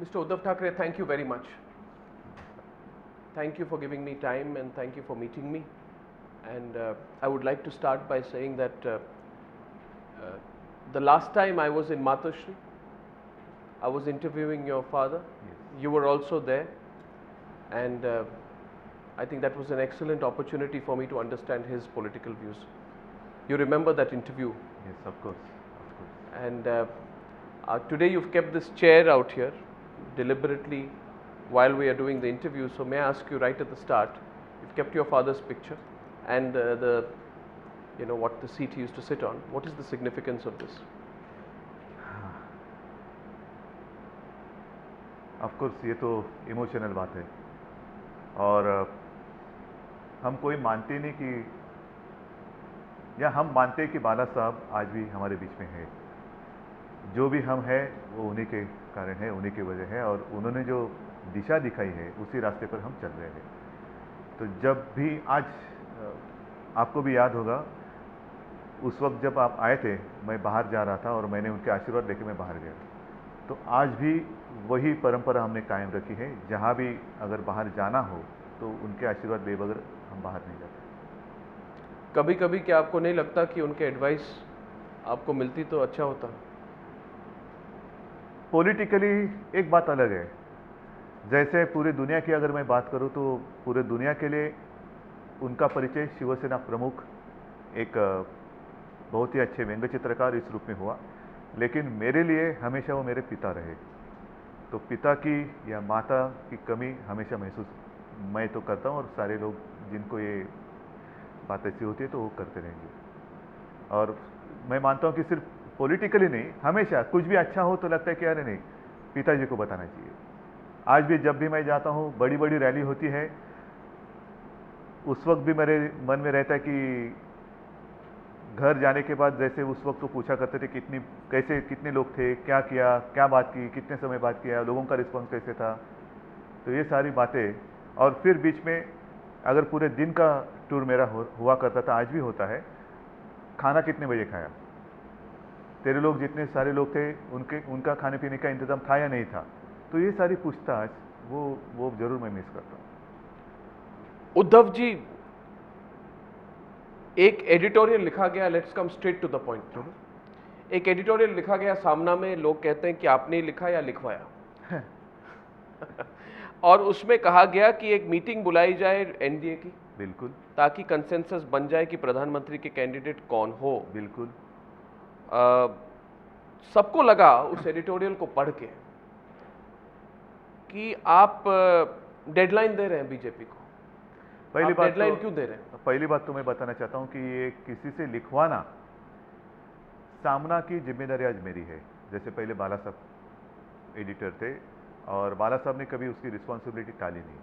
Mr. Uddhav Thackeray, thank you very much. Thank you for giving me time and thank you for meeting me. And I would like to start by saying that the last time I was in Matoshri, I was interviewing your father. Yes. You were also there. And I think that was an excellent opportunity for me to understand his political views. You remember that interview? Yes, of course, of course. And today you've kept this chair out here deliberately while we are doing the interview. So may I ask you right at the start, you've kept your father's picture and what the seat he used to sit on. What is the significance of this? Of course ये तो emotional बात है और हम कोई मानते नहीं कि या हम मानते हैं कि बाला साहब आज भी हमारे बीच में है। जो भी हम हैं वो उन्हीं के कारण है, उन्हीं की वजह है और उन्होंने जो दिशा दिखाई है उसी रास्ते पर हम चल रहे हैं। तो जब भी आज आपको भी याद होगा उस वक्त जब आप आए थे, मैं बाहर जा रहा था और मैंने उनके आशीर्वाद लेके मैं बाहर गया। तो आज भी वही परंपरा हमने कायम रखी है, जहाँ भी अगर बाहर जाना हो तो उनके आशीर्वाद ले बगैर हम बाहर नहीं जाते। कभी कभी क्या आपको नहीं लगता कि उनके एडवाइस आपको मिलती तो अच्छा होता? पॉलिटिकली एक बात अलग है। जैसे पूरी दुनिया की अगर मैं बात करूं तो पूरे दुनिया के लिए उनका परिचय शिवसेना प्रमुख एक बहुत ही अच्छे व्यंग्य चित्रकार इस रूप में हुआ, लेकिन मेरे लिए हमेशा वो मेरे पिता रहे। तो पिता की या माता की कमी हमेशा महसूस मैं तो करता हूँ और सारे लोग जिनको ये बात ऐसी होती है तो वो करते रहेंगे। और मैं मानता हूँ कि सिर्फ पॉलिटिकली नहीं, हमेशा कुछ भी अच्छा हो तो लगता है कि अरे नहीं, पिताजी को बताना चाहिए। आज भी जब भी मैं जाता हूँ, बड़ी बड़ी रैली होती है, उस वक्त भी मेरे मन में रहता है कि घर जाने के बाद जैसे उस वक्त तो पूछा करते थे कितने लोग थे, क्या किया, क्या बात की, कितने समय बात किया, लोगों का रिस्पॉन्स कैसे था। तो ये सारी बातें, और फिर बीच में अगर पूरे दिन का टूर मेरा हुआ करता था, आज भी होता है, खाना कितने बजे खाया, तेरे लोग जितने सारे लोग थे उनका खाने पीने का इंतजाम था या नहीं था। तो ये सारी पूछताछ वो जरूर मैं मिस करता हूँ। उद्धव जी, एक एडिटोरियल लिखा गया, let's come straight to the point. एक एडिटोरियल लिखा गया सामना में, लोग कहते हैं कि आपने ही लिखा या लिखवाया और उसमें कहा गया कि एक मीटिंग बुलाई जाए एनडीए की, बिल्कुल, ताकि कंसेंसस बन जाए कि प्रधानमंत्री के कैंडिडेट कौन हो। बिल्कुल। सबको लगा उस एडिटोरियल को पढ़ के कि आप डेडलाइन दे रहे हैं बीजेपी को। पहली बात डेडलाइन क्यों दे रहे हैं? पहली बात तो मैं बताना चाहता हूं कि ये किसी से लिखवाना, सामना की जिम्मेदारी आज मेरी है। जैसे पहले बाला साहब एडिटर थे और बाला साहब ने कभी उसकी रिस्पॉन्सिबिलिटी टाली नहीं,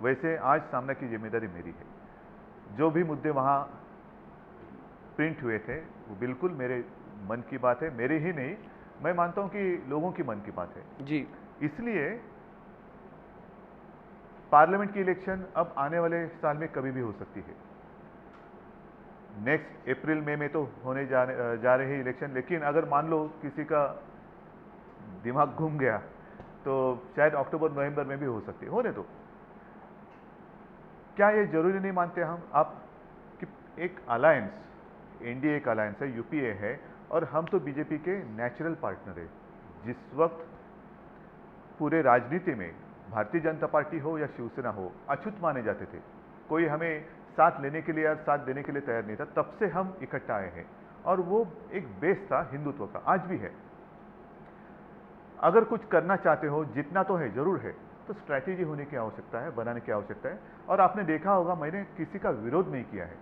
वैसे आज सामना की जिम्मेदारी मेरी है। जो भी मुद्दे वहाँ प्रिंट हुए थे वो बिल्कुल मेरे मन की बात है, मेरे ही नहीं, मैं मानता हूँ कि लोगों की मन की बात है जी। इसलिए पार्लियामेंट की इलेक्शन अब आने वाले साल में कभी भी हो सकती है। नेक्स्ट अप्रैल मई में तो होने जा रहे हैं इलेक्शन, लेकिन अगर मान लो किसी का दिमाग घूम गया तो शायद अक्टूबर नवंबर में भी हो सकती है। होने दो। क्या ये जरूरी नहीं मानते हम आप कि एक अलायंस, एनडीए एक अलायंस है, यूपीए है और हम तो बीजेपी के नेचुरल पार्टनर है। जिस वक्त पूरे राजनीति में भारतीय जनता पार्टी हो या शिवसेना हो अछूत माने जाते थे, कोई हमें साथ लेने के लिए या साथ देने के लिए तैयार नहीं था, तब से हम इकट्ठा आए हैं और वो एक बेस था हिंदुत्व का, आज भी है। अगर कुछ करना चाहते हो, जितना तो है जरूर है, तो स्ट्रैटेजी होने की आवश्यकता है, बनाने की आवश्यकता है। और आपने देखा होगा मैंने किसी का विरोध नहीं किया है,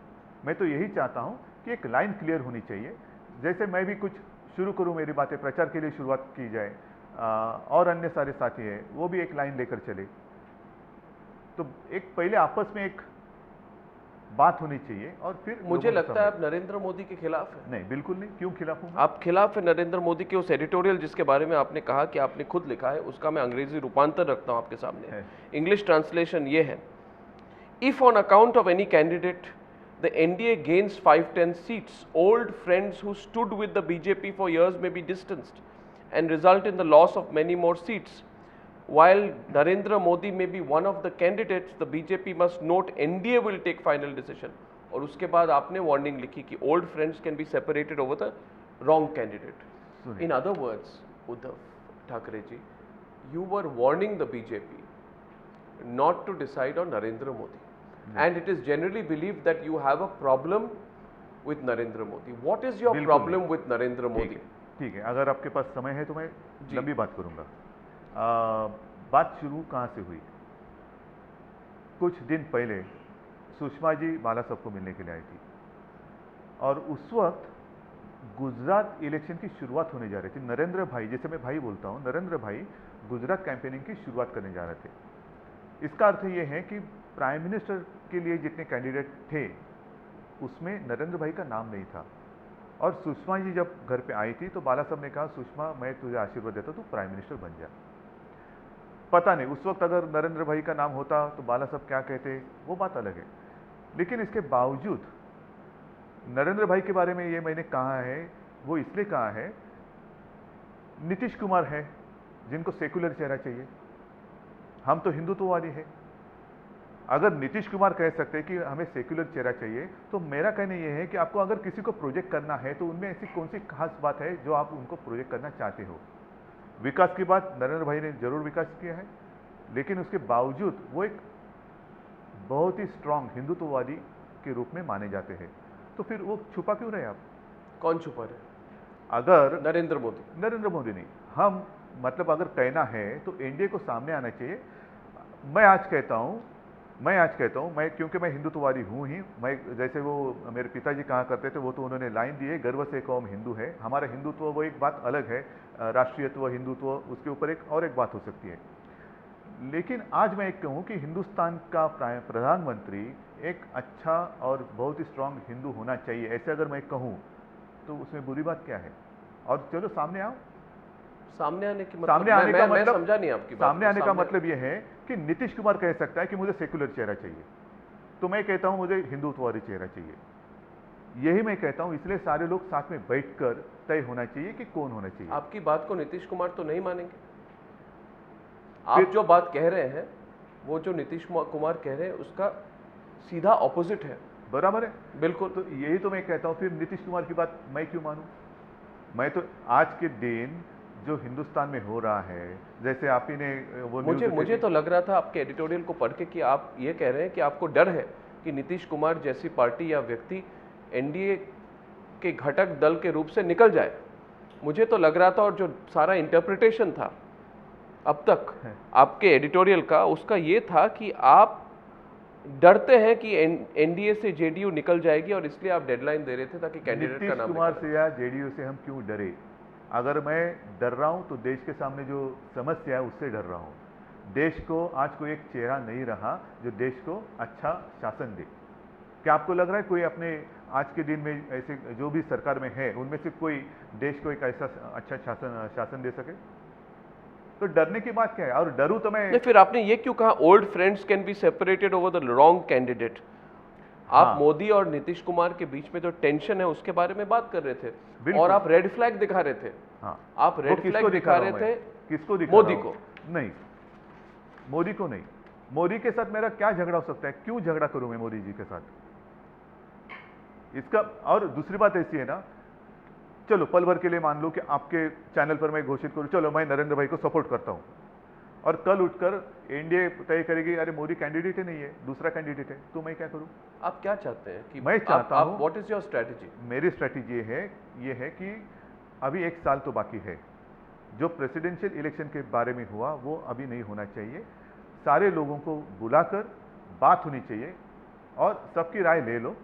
मैं तो यही चाहता हूं कि एक लाइन क्लियर होनी चाहिए। जैसे मैं भी कुछ शुरू करूं, मेरी बातें प्रचार के लिए शुरुआत की जाए, और अन्य सारे साथी हैं वो भी एक लाइन लेकर चले, तो एक पहले आपस में एक बात होनी चाहिए और फिर मुझे लगता है आप नरेंद्र मोदी के खिलाफ है। नहीं, बिल्कुल नहीं। क्यों खिलाफ हूं? आप खिलाफ है नरेंद्र मोदी के उस एडिटोरियल जिसके बारे में आपने कहा कि आपने खुद लिखा है, उसका मैं अंग्रेजी रूपांतर रखता हूं आपके सामने। इंग्लिश ट्रांसलेशन ये है, if on account of any candidate the NDA gains 5-10 seats, old friends who stood with the BJP for years may be distanced and result in the loss of many more seats. while Narendra Modi may be one of the candidates, the BJP must note NDA will take final decision. और उसके बाद आपने warning लिखी कि old friends can be separated over the wrong candidate. सुनिए। In other words, Uddhav Thackeray ji, you were warning the BJP not to decide on Narendra Modi. And it is generally believed that you have a problem with Narendra Modi. What is your बिल्कुल problem नहीं। with Narendra Modi? ठीक है, अगर आपके पास समय है तो मैं जी। लंबी बात करूंगा। बात शुरू कहाँ से हुई? कुछ दिन पहले सुषमा जी बाला साहब को मिलने के लिए आई थी और उस वक्त गुजरात इलेक्शन की शुरुआत होने जा रही थी। नरेंद्र भाई, जैसे मैं भाई बोलता हूँ, नरेंद्र भाई गुजरात कैंपेनिंग की शुरुआत करने जा रहे थे। इसका अर्थ ये है कि प्राइम मिनिस्टर के लिए जितने कैंडिडेट थे उसमें नरेंद्र भाई का नाम नहीं था। और सुषमा जी जब घर पे आई थी तो बाला साहब ने कहा, सुषमा मैं तुझे आशीर्वाद देता हूँ, तू प्राइम मिनिस्टर बन जा। पता नहीं उस वक्त अगर नरेंद्र भाई का नाम होता तो बाला साहब क्या कहते, वो बात अलग है। लेकिन इसके बावजूद नरेंद्र भाई के बारे में ये मैंने कहा है, वो इसलिए कहा है, नीतीश कुमार है जिनको सेकुलर चेहरा चाहिए, हम तो हिंदुत्ववादी है। अगर नीतीश कुमार कह सकते हैं कि हमें सेक्युलर चेहरा चाहिए, तो मेरा कहना यह है कि आपको अगर किसी को प्रोजेक्ट करना है तो उनमें ऐसी कौन सी खास बात है जो आप उनको प्रोजेक्ट करना चाहते हो। विकास की बात नरेंद्र भाई ने जरूर विकास किया है, लेकिन उसके बावजूद वो एक बहुत ही स्ट्रांग हिंदुत्ववादी के रूप में माने जाते हैं। तो फिर वो छुपा क्यों रहे आप? कौन छुपा रहे? अगर नरेंद्र मोदी। नरेंद्र मोदी नहीं, हम मतलब अगर कहना है तो एनडीए को सामने आना चाहिए। मैं आज कहता हूं, मैं क्योंकि मैं हिंदुत्ववादी हूं ही, मैं जैसे वो मेरे पिताजी कहा करते थे, वो तो उन्होंने लाइन दी है, गर्व से कौम हिंदू है। हमारा हिंदुत्व वो एक बात अलग है, राष्ट्रीयत्व हिंदुत्व उसके ऊपर एक बात हो सकती है। लेकिन आज मैं एक कहूं कि हिंदुस्तान का प्रधानमंत्री एक अच्छा और बहुत ही स्ट्रांग हिंदू होना चाहिए, ऐसे अगर मैं कहूं तो उसमें बुरी बात क्या है? और चलो सामने आओ। सामने आने की सामने आने का मैं मतलब समझा नहीं आपकी बात। सामने आने का मतलब यह है कि नीतीश कुमार कह सकता है कि मुझे सेक्युलर चेहरा चाहिए, तो मैं कहता हूं मुझे हिंदुत्ववादी चेहरा चाहिए। यही मैं कहता हूं, इसलिए सारे लोग साथ में बैठकर तय होना चाहिए कि कौन होना चाहिए। आपकी बात को नीतीश कुमार तो नहीं मानेंगे। आप जो बात कह रहे हैं वो जो नीतीश कुमार कह रहे हैं उसका सीधा ऑपोजिट है। बराबर है, बिल्कुल। तो यही तो मैं कहता हूं, फिर नीतीश कुमार की बात मैं क्यों मानूं? मैं तो आज के दिन जो हिंदुस्तान में हो रहा है, जैसे आप ही ने वो मुझे तो लग रहा था आपके एडिटोरियल को पढ़ के कि आप ये कह रहे हैं कि आपको डर है कि नीतीश कुमार जैसी पार्टी या व्यक्ति एनडीए के घटक दल के रूप से निकल जाए। मुझे तो लग रहा था, और जो सारा इंटरप्रिटेशन था अब तक आपके एडिटोरियल का, उसका ये था कि आप डरते हैं कि एनडीए से जेडीयू निकल जाएगी और इसलिए आप डेडलाइन दे रहे थे ताकि कैंडिडेट का नाम। नीतीश कुमार से या जेडीयू से हम क्यों डरे? अगर मैं डर रहा हूं तो देश के सामने जो समस्या है उससे डर रहा हूं। देश को आज कोई एक चेहरा नहीं रहा जो देश को अच्छा शासन दे। क्या आपको लग रहा है कोई अपने आज के दिन में ऐसे जो भी सरकार में है उनमें से कोई देश को एक ऐसा अच्छा शासन दे सके? तो डरने की बात क्या है? और डरू तो मैं फिर आपने ये क्यों कहा old friends can be separated over the wrong candidate? आप मोदी और नीतीश कुमार के बीच में जो टेंशन है उसके बारे में बात कर रहे थे और आप रेड फ्लैग दिखा रहे थे। हाँ, आप रेड फ्लैग दिखा रहे थे। किसको दिखा? मोदी को नहीं, मोदी को नहीं। मोदी के साथ मेरा क्या झगड़ा हो सकता है? क्यों झगड़ा करूं मैं मोदी जी के साथ? इसका और दूसरी बात ऐसी है ना, चलो पल भर के लिए मान लो कि आपके चैनल पर मैं घोषित करूं, चलो मैं नरेंद्र भाई को सपोर्ट करता हूं, और कल उठकर एनडीए तय करेगी अरे मोदी कैंडिडेट ही नहीं है, दूसरा कैंडिडेट है, तो मैं क्या करूं? आप क्या चाहते हैं कि मैं चाहता हूं, व्हाट इज योर स्ट्रेटजी? मेरी स्ट्रेटजी ये है कि अभी 1 साल तो बाकी है। जो प्रेसिडेंशियल इलेक्शन के बारे में हुआ वो अभी नहीं होना चाहिए। सारे लोगों को बुलाकर बात होनी चाहिए और सबकी राय ले लो,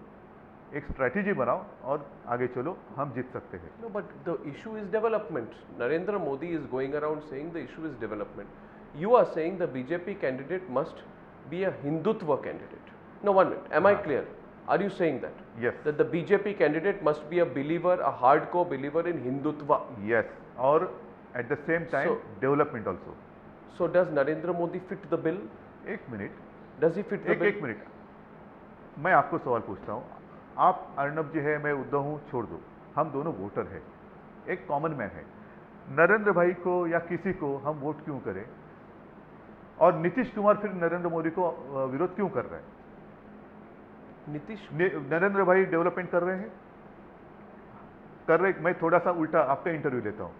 एक स्ट्रेटजी बनाओ और आगे चलो, हम जीत सकते हैं। No, but the issue is development. Narendra Modi is going around saying the issue is development. You are saying the BJP candidate must be a Hindutva candidate. No, 1 minute. Am I clear? Are you saying that? Yes. That the BJP candidate must be a believer, a hardcore believer in Hindutva. Yes. Or at the same time, development also. So does Narendra Modi fit the bill? एक minute. Does he fit the bill? एक minute. मैं आपको सवाल पूछता हूँ. आप अर्नब जी है, मैं उद्धव हूँ, छोड़ दो. हम दोनों वोटर हैं. एक कॉमन मैन है. नरेंद्र भाई को या किसी को हम वोट क्यों करें? और नीतीश कुमार फिर नरेंद्र मोदी को विरोध क्यों कर रहे हैं? नरेंद्र भाई डेवलपमेंट कर रहे हैं, मैं थोड़ा सा उल्टा आपका इंटरव्यू लेता हूं,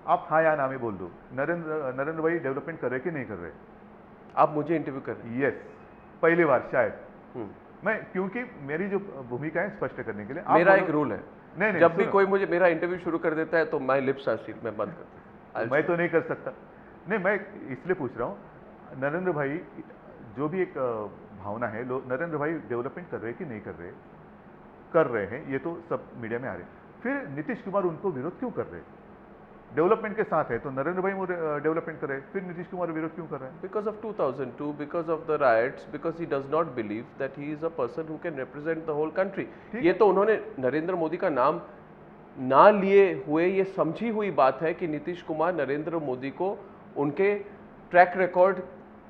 आप हाँ या ना में बोल दो, नरेंद्र भाई डेवलपमेंट कर रहे कि नहीं कर रहे? आप मुझे इंटरव्यू कर रहे हैं? यस, पहली बार शायद। मैं, क्योंकि मेरी जो भूमिका है स्पष्ट करने के लिए, मेरा एक रूल है, नहीं, जब भी कोई मुझे मेरा इंटरव्यू शुरू कर देता है तो माय लिप्स आर सील्ड, मैं बंद करता हूं। मैं तो नहीं कर सकता। नहीं, मैं इसलिए पूछ रहा हूँ, नरेंद्र भाई जो भी एक भावना है, नरेंद्र भाई डेवलपमेंट कर रहे कि नहीं कर रहे हैं, ये तो सब मीडिया में आ रहे हैं। फिर नीतीश कुमार उनको विरोध क्यों कर रहे हैं? डेवलपमेंट के साथ है तो नरेंद्र भाई डेवलपमेंट कर रहे हैं, फिर नीतीश कुमार विरोध क्यों कर रहे हैं? Because of 2002, because of the riots, because he does not believe that he is a person who can represent the whole country. ये तो उन्होंने नरेंद्र मोदी का नाम ना लिए हुए ये समझी हुई बात है कि नीतीश कुमार नरेंद्र मोदी को उनके ट्रैक रिकॉर्ड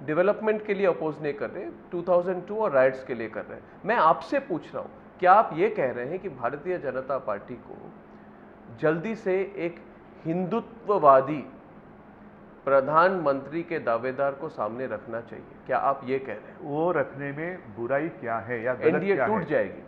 डेवलपमेंट के लिए अपोज नहीं कर रहे, 2002 और राइट्स के लिए कर रहे हैं। मैं आपसे पूछ रहा हूँ, क्या आप ये कह रहे हैं कि भारतीय जनता पार्टी को जल्दी से एक हिंदुत्ववादी प्रधानमंत्री के दावेदार को सामने रखना चाहिए? क्या आप ये कह रहे हैं? वो रखने में बुराई क्या है या गलत एनडीए क्या टूट है? जाएगी?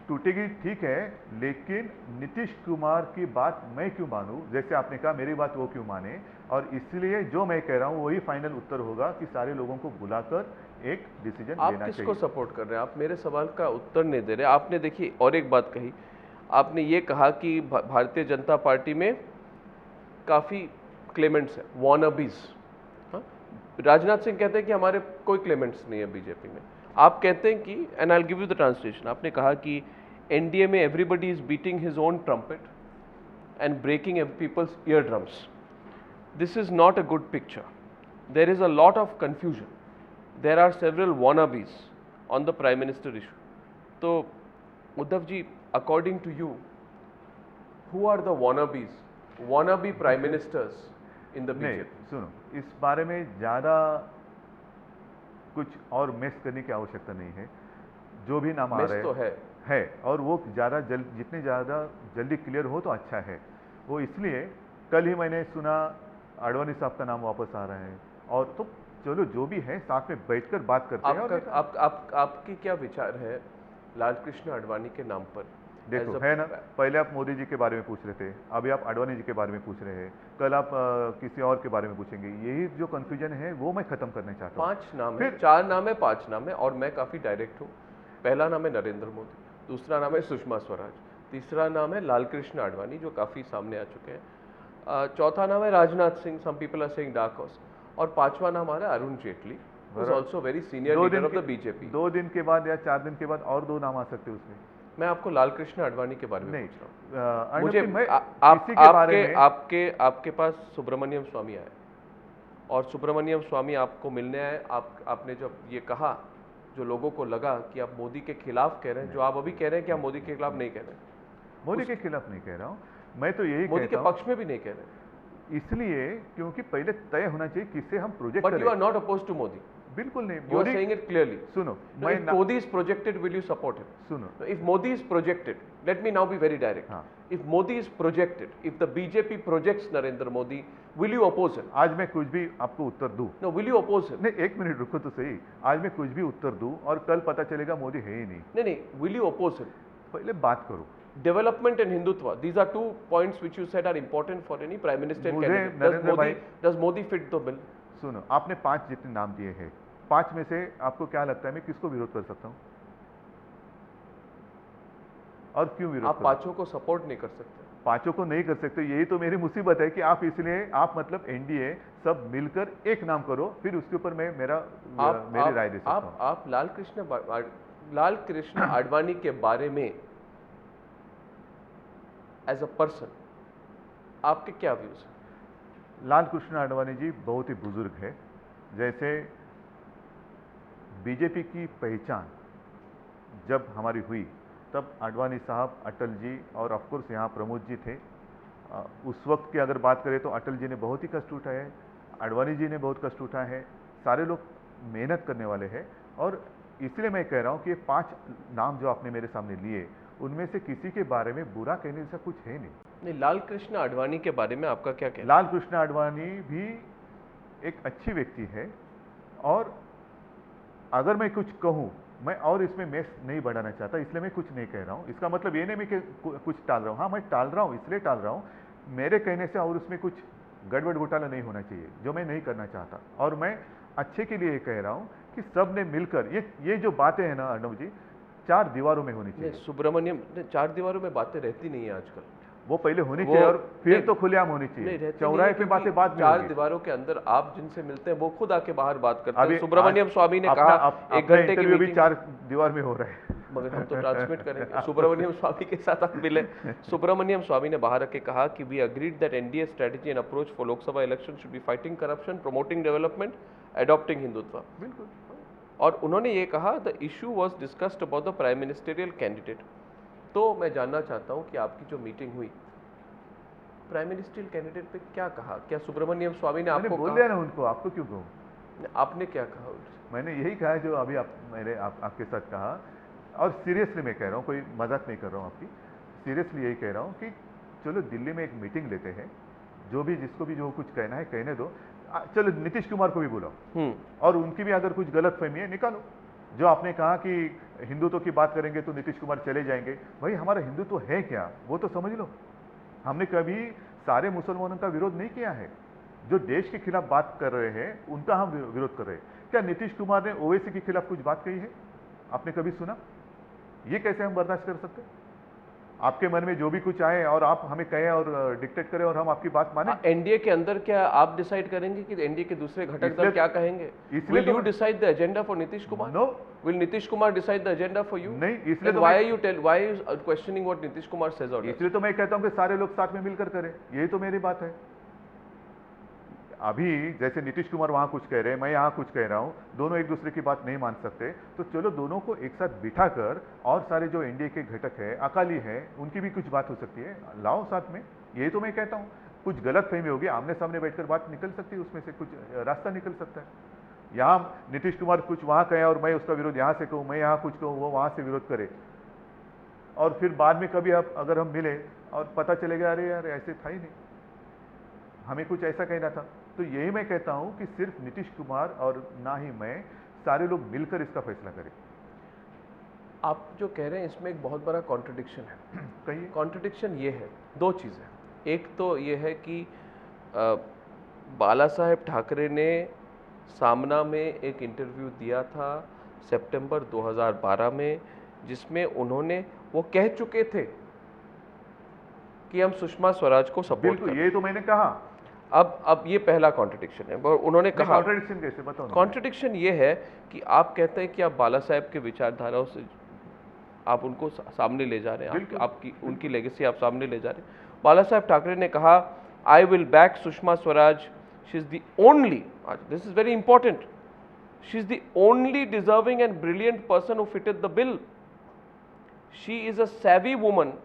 टूटेगी, ठीक है, लेकिन नीतीश कुमार की बात मैं क्यों मानूं? जैसे आपने कहा मेरी बात वो क्यों माने? और इसलिए जो मैं कह रहा हूं वही फाइनल उत्तर होगा कि सारे लोगों को बुलाकर एक डिसीजन लेना चाहिए। आप किसको सपोर्ट कर रहे हैं? आप मेरे सवाल का उत्तर नहीं दे रहे। आपने देखिए और एक बात कही, आपने ये कहा कि भारतीय जनता पार्टी में काफ़ी क्लेमेंट्स हैं, वॉनबीज। हाँ, राजनाथ सिंह कहते हैं कि हमारे कोई क्लेमेंट्स नहीं है बीजेपी में। आप कहते हैं कि, and I will give you the translation, आपने कहा कि एनडीए में everybody is beating his own trumpet and breaking people's ear drums. This is not a good picture. There is a lot of confusion, there are several wannabes on the prime minister issue. तो Uddhav ji, according to you, who are the wannabes, wannabe prime ministers in the BJP? नहीं, सुनो, इस बारे में ज़्यादा कुछ और mess करने की आवश्यकता नहीं है। जो भी नाम आ रहे तो है और वो जितने ज़्यादा जल्दी क्लियर हो तो अच्छा है। वो इसलिए कल ही मैंने सुना आडवाणी साहब का नाम वापस आ रहा है, और तो चलो जो भी है साथ में बैठकर बात करते हैं। और आपकी क्या विचार है लालकृष्ण आडवाणी के नाम पर? देखो, है ना, पहले आप मोदी जी के बारे में पूछ रहे थे, अभी आप आडवाणी जी के बारे में पूछ रहे हैं, कल आप किसी और के बारे में पूछेंगे। यही जो कंफ्यूजन है वो मैं खत्म करना चाहता हूँ। 5 नाम है, 4 नाम है, 5 नाम है, और मैं काफ़ी डायरेक्ट हूँ। पहला नाम है नरेंद्र मोदी, दूसरा नाम है सुषमा स्वराज, तीसरा नाम है लालकृष्ण आडवाणी जो काफ़ी सामने आ चुके हैं, चौथा नाम है Rajnath Singh, some people are saying dark horse, और 5वां नाम आ रहा है Arun Jaitley, who is also very senior leader of the BJP. 2 दिन के बाद या 4 दिन के बाद और 2 नाम आ सकते हैं उसमें। मैं आपको लालकृष्ण आडवाणी के बारे में पूछ रहा हूँ। मुझे आपके पास सुब्रमण्यम स्वामी आए, और सुब्रमण्यम स्वामी आपको मिलने आए। आपने जब ये कहा, जो लोगों को लगा कि आप मोदी के खिलाफ कह रहे हैं, जो आप अभी कह रहे हैं कि आप मोदी के खिलाफ नहीं कह रहे हैं। मोदी के खिलाफ नहीं कह रहा हूँ मैं, तो यही मोदी के पक्ष में भी नहीं कह रहे, इसलिए क्योंकि पहले तय होना चाहिए किससे हम प्रोजेक्ट करें। But you are not opposed to Modi? बिल्कुल नहीं। You are saying it clearly. सुनो, if Modi is projected, will you support him? सुनो, if Modi is projected, let me now be very direct. हाँ. If Modi is projected, if the BJP projects Narendra Modi, will you oppose him? आज मैं कुछ भी आपको उत्तर दूं? No, will you oppose him? नहीं, 1 minute रुको तो सही। आज मैं कुछ भी उत्तर दूं और कल पता चलेगा मोदी है ही नहीं। नहीं, will you oppose him? पहले बात करो। Development and Hindutva, these are 2 points which you said are important for any prime minister candidate. Does Modi fit the bill? सुनो, आपने 5 जितने नाम दिए हैं, 5 में से आपको क्या लगता है मैं किसको विरोध कर सकता हूं? और क्यों विरोध? आप 5 को सपोर्ट नहीं कर सकते। 5 को नहीं कर सकते, यही तो मेरी मुसीबत है कि आप, इसलिए आप मतलब एनडीए सब मिलकर एक नाम करो, फिर उसके ऊपर मैं मेरी राय दे सकता हूं। आप लालकृष्ण आडवाणी के बारे में एज अ पर्सन आपके क्या व्यूज हैं? लालकृष्ण आडवाणी जी बहुत ही बुजुर्ग है। जैसे बीजेपी की पहचान जब हमारी हुई तब आडवाणी साहब, अटल जी और ऑफ कोर्स यहाँ प्रमोद जी थे। उस वक्त की अगर बात करें तो अटल जी ने बहुत ही कष्ट उठाए हैं, आडवाणी जी ने बहुत कष्ट उठाए हैं, सारे लोग मेहनत करने वाले हैं। और इसलिए मैं कह रहा हूँ कि ये 5 नाम जो आपने मेरे सामने लिए, उनमें से किसी के बारे में बुरा कहने जैसा कुछ है नहीं। लालकृष्ण आडवाणी के बारे में आपका क्या कहना? लालकृष्ण आडवाणी भी एक अच्छी व्यक्ति है, और अगर मैं कुछ कहूँ, मैं और इसमें मेस नहीं बढ़ाना चाहता, इसलिए मैं कुछ नहीं कह रहा हूँ। इसका मतलब ये नहीं मैं कि कुछ टाल रहा हूँ। हाँ, मैं टाल रहा हूँ, इसलिए टाल रहा हूँ मेरे कहने से और उसमें कुछ गड़बड़ घोटाला नहीं होना चाहिए, जो मैं नहीं करना चाहता। और मैं अच्छे के लिए ये कह रहा हूँ कि सब ने मिलकर ये जो बातें हैं ना अर्णव जी, 4 दीवारों में होनी चाहिए। सुब्रमण्यम, 4 दीवारों में बातें रहती नहीं है आजकल। वो पहले होनी चाहिए और फिर तो खुलेआम होनी चाहिए। चौराहे पे बातें बाद में 4 होगी। दीवारों के अंदर आप जिनसे मिलते हैं वो खुद आके बाहर बात करते अभी हैं। सुब्रमण्यम स्वामी ने अपना कहा 1 घंटे की इंटरव्यू भी मीटिंग, 4 दीवार में हो रहा है। मगर हम तो ट्रांसमिट करेंगे। सुब्रमण्यम स्वामी के साथ आप मिले। सुब्रमण्यम स्वामी ने बाहर आके कहा कि we agreed that NDA strategy and approach for Lok Sabha election should be fighting corruption, promoting development, adopting Hindutva. बिल्कुल। और उन्होंने ये कहा the issue was discussed about the prime ministerial candidate. तो मैं जानना चाहता हूँ कि आपकी जो मीटिंग हुई, प्राइम मिनिस्टरियल कैंडिडेट पे क्या कहा? क्या सुब्रमण्यम स्वामी ने आपको बोल दिया ना उनको, आपको क्यों कहूँ? आपने क्या कहा उनसे? मैंने यही कहा जो अभी मैंने आपके साथ कहा। और सीरियसली मैं कह रहा हूँ, कोई मजाक नहीं कर रहा हूँ आपकी, सीरियसली यही कह रहा हूँ कि चलो दिल्ली में एक मीटिंग लेते हैं, जो भी जिसको भी जो कुछ कहना है कहने दो। चलो नीतीश कुमार को भी बुलाओ और उनकी भी अगर कुछ गलत फहमी है निकालो। जो आपने कहा कि हिंदुत्व की बात करेंगे तो नीतीश कुमार चले जाएंगे, भाई हमारा हिंदुत्व है क्या वो तो समझ लो। हमने कभी सारे मुसलमानों का विरोध नहीं किया है। जो देश के खिलाफ बात कर रहे हैं उनका हम विरोध कर रहे हैं। क्या नीतीश कुमार ने ओवैसी के खिलाफ कुछ बात कही है? आपने कभी सुना? ये कैसे हम बर्दाश्त कर सकते? आपके मन में जो भी कुछ आए और आप हमें कहें और डिक्टेट करें और हम आपकी बात माने। एनडीए के अंदर क्या आप डिसाइड करेंगे कि एनडीए के दूसरे घटक दल क्या कहेंगे? Will you decide the agenda for Nitish Kumar? No. Will Nitish Kumar decide the agenda for you? नहीं। इसलिए तो why you questioning what Nitish Kumar says? इसलिए तो मैं कहता हूं कि सारे लोग साथ में मिलकर करें। यही तो मेरी बात है। अभी जैसे नीतीश कुमार वहां कुछ कह रहे हैं, मैं यहाँ कुछ कह रहा हूं, दोनों एक दूसरे की बात नहीं मान सकते, तो चलो दोनों को एक साथ बिठाकर और सारे जो एनडीए के घटक है, अकाली है, उनकी भी कुछ बात हो सकती है, लाओ साथ में। यही तो मैं कहता हूं। कुछ गलत फहमी होगी, आमने सामने बैठकर बात निकल सकती है, उसमें से कुछ रास्ता निकल सकता है। यहाँ नीतीश कुमार कुछ वहां कहे और मैं उसका विरोध यहाँ से कहूँ, मैं यहाँ कुछ कहूँ, वो वहां से विरोध करे, और फिर बाद में कभी अगर हम मिले और पता चलेगा अरे यार ऐसे था ही नहीं, हमें कुछ ऐसा कहना था। तो यही मैं कहता हूं कि सिर्फ नीतीश कुमार और ना ही मैं, सारे लोग मिलकर इसका फैसला करें। आप जो कह रहे हैं इसमें एक बहुत बड़ा कॉन्ट्रडिक्शन है। कहिए। कॉन्ट्रडिक्शन ये है, 2 चीज़ें। एक तो ये है कि बाला साहेब ठाकरे ने सामना में एक इंटरव्यू दिया था सितंबर 2012 में, जिसमें उन्होंने वो कह चुके थे कि हम सुषमा स्वराज को सपोर्ट बिल्कुल, ये तो मैंने कहा। अब ये पहला कॉन्ट्रडिक्शन है। उन्होंने कहा, कॉन्ट्रडिक्शन कैसे बताओ? कॉन्ट्रडिक्शन ये है कि आप कहते हैं कि आप बाला साहेब के विचारधाराओं से आप उनको सामने ले जा रहे हैं, आपकी उनकी लेगेसी आप सामने ले जा रहे हैं। बाला साहेब ठाकरे ने कहा, I will back Sushma Swaraj, she is the only, this is very important, she is the only deserving and brilliant person who fitted the bill, she is a savvy woman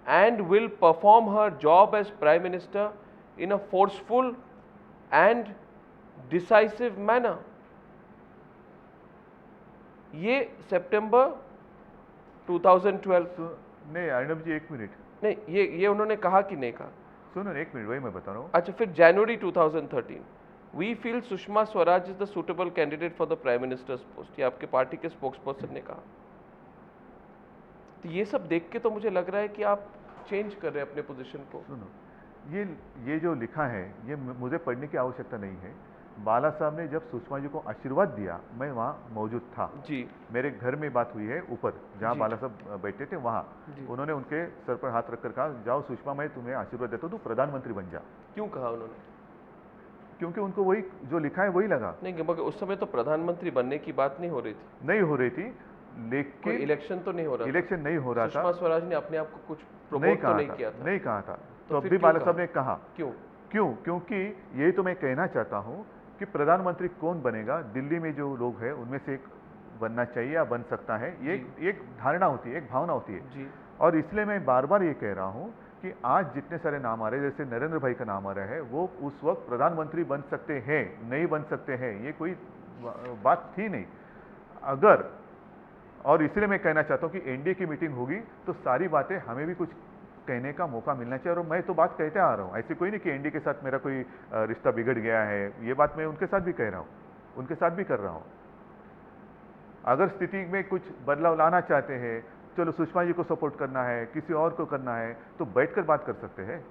and will perform her job as Prime Minister in a forceful and decisive manner. ये सितंबर 2012। नहीं अर्णव जी, एक minute. नहीं, ये उन्होंने कहा कि नहीं कहा? सुनो, एक मिनट, वही मैं बता रहा हूँ। अच्छा, फिर जनवरी 2013, we feel Sushma Swaraj is the suitable candidate for the prime minister's post, ये आपके पार्टी के स्पोक्स पर्सन ने कहा। तो ये सब देख के तो मुझे लग रहा है कि आप चेंज कर रहे हैं अपने पोजीशन को। सुनो, ये जो लिखा है ये मुझे पढ़ने की आवश्यकता नहीं है। बाला साहब ने जब सुषमा जी को आशीर्वाद दिया, मैं वहाँ मौजूद था जी। मेरे घर में बात हुई है ऊपर, जहाँ बाला साहब बैठे थे वहाँ। उन्होंने उनके सर पर हाथ रखकर कहा, जाओ सुषमा, मैं तुम्हें आशीर्वाद देता हूँ, तू प्रधानमंत्री बन जा। क्यों कहा उन्होंने? क्योंकि उनको वही जो लिखा है वही लगा। नहीं, मगर उस समय तो प्रधानमंत्री बनने की बात नहीं हो रही थी। नहीं हो रही थी, लेकिन इलेक्शन तो नहीं हो रहा था। इलेक्शन नहीं हो रहा था। सुषमा स्वराज ने अपने आप को कुछ प्रमोट तो नहीं किया था। नहीं कहा था। तो अब भी बाला साहब ने कहा। क्यों? क्योंकि यही तो मैं कहना चाहता हूँ कि प्रधानमंत्री कौन बनेगा, दिल्ली में जो लोग हैं उनमें से एक बनना चाहिए या बन सकता है, ये एक धारणा होती है, एक भावना होती है जी। और इसलिए मैं बार बार ये कह रहा हूँ कि आज जितने सारे नाम आ रहे हैं, जैसे नरेंद्र भाई का नाम आ रहा है, वो उस वक्त प्रधानमंत्री बन सकते हैं, नहीं बन सकते हैं, ये कोई बात थी नहीं। अगर, और इसलिए मैं कहना चाहता हूँ कि एनडीए की मीटिंग होगी तो सारी बातें हमें भी कुछ कहने का मौका मिलना चाहिए। और मैं तो बात कहते आ रहा हूँ, ऐसे कोई नहीं कि एनडीए के साथ मेरा कोई रिश्ता बिगड़ गया है, ये बात मैं उनके साथ भी कह रहा हूँ। उनके साथ भी कर रहा हूं। अगर स्थिति में कुछ बदलाव लाना चाहते हैं, चलो सुषमा जी को सपोर्ट करना है, किसी और को करना है, तो बैठकर बात कर सकते हैं।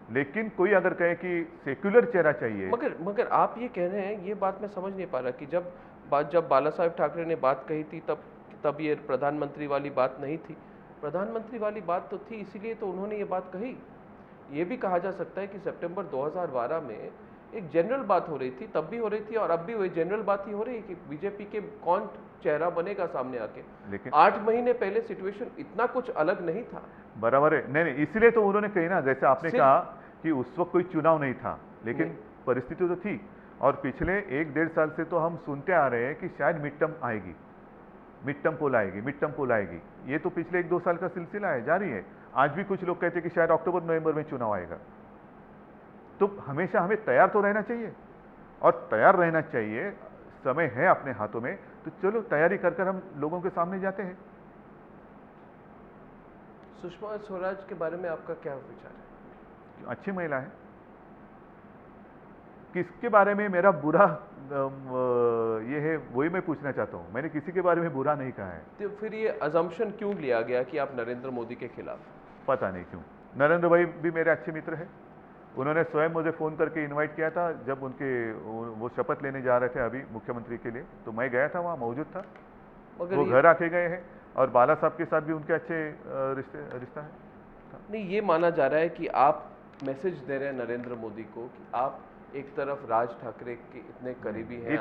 लेकिन कोई अगर कहे कि सेक्युलर चेहरा चाहिए, मगर आप ये कह रहे हैं, ये बात मैं समझ नहीं पा रहा कि जब बाला साहेब ठाकरे ने बात कही थी तब ये प्रधानमंत्री वाली बात नहीं थी। प्रधानमंत्री वाली बात तो थी, इसीलिए तो उन्होंने ये बात कही। ये भी कहा जा सकता है कि सितंबर 2012 में एक जनरल बात हो रही थी, तब भी हो रही थी और अब भी वही जनरल बात ही हो रही है कि बीजेपी के कौन चेहरा बनेगा सामने आके। लेकिन 8 महीने पहले सिचुएशन इतना कुछ अलग नहीं था। बराबर है, नहीं इसलिए तो उन्होंने कही ना, जैसे आपने कहा कि उस वक्त कोई चुनाव नहीं था, लेकिन परिस्थिति तो थी। और पिछले 1-1.5 साल से तो हम सुनते आ रहे हैं कि शायद मिड टर्म आएगी, मिड टर्म पोल आएगी, मिड टर्म पोल आएगी। ये तो पिछले 1-2 साल का सिलसिला है, जारी है। आज भी कुछ लोग कहते हैं कि शायद अक्टूबर-नवंबर में चुनाव आएगा। तो हमेशा हमें तैयार तो रहना चाहिए, और तैयार रहना चाहिए, समय है अपने हाथों में, तो चलो तैयारी कर हम लोगों के सामने जाते हैं। सुषमा स्वराज के बारे में आपका क्या विचार है? अच्छी महिला है। किसके बारे में मेरा बुरा ये है, वही मैं पूछना चाहता हूँ। मैंने किसी के बारे में बुरा नहीं कहा है। तो फिर ये अजम्पशन क्यों लिया गया कि आप नरेंद्र मोदी के खिलाफ? पता नहीं क्यों। नरेंद्र भाई भी मेरे अच्छे मित्र हैं। उन्होंने स्वयं मुझे फ़ोन करके इनवाइट किया था जब वो शपथ लेने जा रहे थे अभी मुख्यमंत्री के लिए, तो मैं गया था, वहाँ मौजूद था। वो घर आके गए हैं, और बाला साहब के साथ भी उनके अच्छे रिश्ता है। नहीं, ये माना जा रहा है कि आप मैसेज दे रहे हैं नरेंद्र मोदी को कि आप एक तरफ राज ठाकरे के इतने करीबी हैं,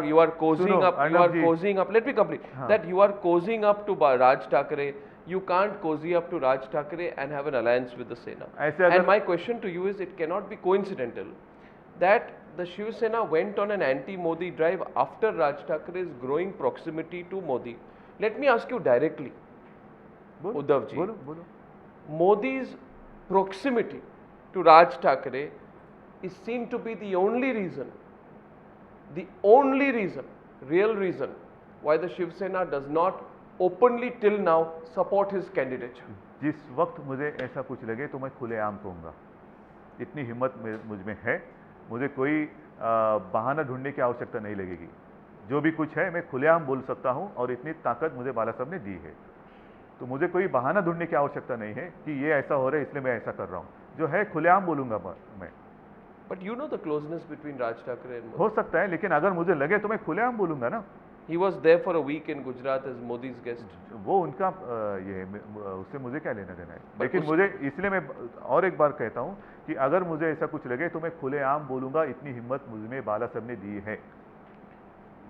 you are cozying up, let me complete, that you are cozying up to Raj Thakre, you can't cozy up to Raj Thakre and have an alliance with the Sena. And my question to you is, it cannot be coincidental that the Shiv Sena went on an anti-Modi drive after Raj Thakre's growing proximity to Modi. Let me ask you directly, Uddhav ji, Modi's proximity to Raj Thakre is seen to be the only reason, real reason why the Shiv Sena does not openly till now support his candidature. जिस वक्त मुझे ऐसा कुछ लगे तो मैं खुलेआम कहूँगा, इतनी हिम्मत मुझ में है। मुझे कोई बहाना ढूंढने की आवश्यकता नहीं लगेगी। जो भी कुछ है मैं खुलेआम बोल सकता हूँ, और इतनी ताकत मुझे बाला साहब ने दी है, तो मुझे कोई बहाना ढूंढने की आवश्यकता नहीं है कि ये ऐसा हो रहा है इसलिए मैं ऐसा कर रहा हूँ। जो है खुलेआम बोलूँगा मैं। But you know the closeness between Raj Thakre and Modi. हो सकता है, लेकिन अगर मुझे लगे तो मैं खुलेआम बोलूँगा ना। He was there for a week in Gujarat as Modi's guest. वो उनका ये उससे मुझे क्या लेना देना है। लेकिन मुझे इसलिए मैं और एक बार कहता हूँ कि अगर मुझे ऐसा कुछ लगे तो मैं खुलेआम बोलूँगा। इतनी हिम्मत मुझमें बाला साहब ने दी है।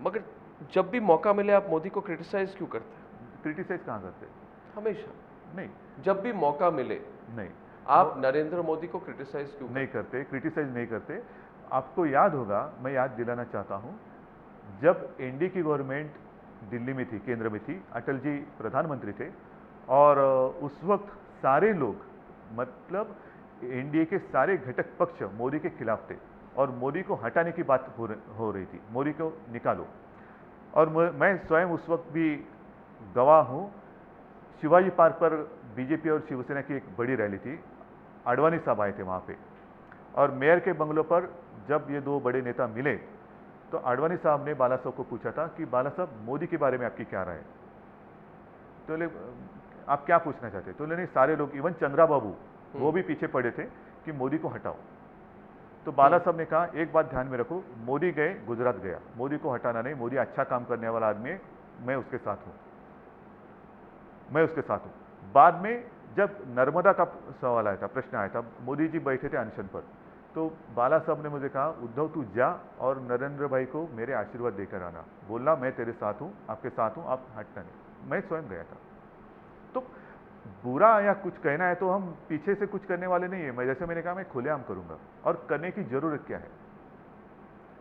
मगर जब भी मौका मिले आप मोदी को क्रिटिसाइज क्यों करते हैं? क्रिटिसाइज कहाँ करते? हमेशा नहीं। जब भी मौका मिले नहीं, आप नरेंद्र मोदी को क्रिटिसाइज क्यों नहीं करते? क्रिटिसाइज नहीं करते। आपको याद होगा, मैं याद दिलाना चाहता हूँ, जब एनडीए की गवर्नमेंट दिल्ली में थी, केंद्र में थी, अटल जी प्रधानमंत्री थे, और उस वक्त सारे लोग, मतलब एनडीए के सारे घटक पक्ष मोदी के खिलाफ थे, और मोदी को हटाने की बात हो रही थी, मोदी को निकालो। और मैं स्वयं उस वक्त भी गवाह हूँ। शिवाजी पार्क पर बीजेपी और शिवसेना की एक बड़ी रैली थी, आडवाणी साहब आए थे वहाँ पे, और मेयर के बंगलों पर जब ये दो बड़े नेता मिले तो आडवाणी साहब ने बाला साहब को पूछा था कि बाला साहब, मोदी के बारे में आपकी क्या राय है? तो आप क्या पूछना चाहते? तो नहीं, सारे लोग, इवन चंद्रा बाबू वो भी पीछे पड़े थे कि मोदी को हटाओ। तो बाला साहब ने कहा, एक बात ध्यान में रखो, मोदी गए, गुजरात गया, मोदी को हटाना नहीं, मोदी अच्छा काम करने वाला आदमी है, मैं उसके साथ हूँ, मैं उसके साथ हूँ। बाद में जब नर्मदा का सवाल आया था, प्रश्न आया था, मोदी जी बैठे थे अनशन पर, तो बाला साहब ने मुझे कहा, उद्धव तू जा और नरेंद्र भाई को मेरे आशीर्वाद देकर आना, बोलना मैं तेरे साथ हूँ, आपके साथ हूँ, आप हटना नहीं। मैं स्वयं गया था। तो बुरा या कुछ कहना है तो हम पीछे से कुछ करने वाले नहीं है। मैं, जैसे मैंने कहा, मैं खुलेआम करूंगा, और करने की जरूरत क्या है।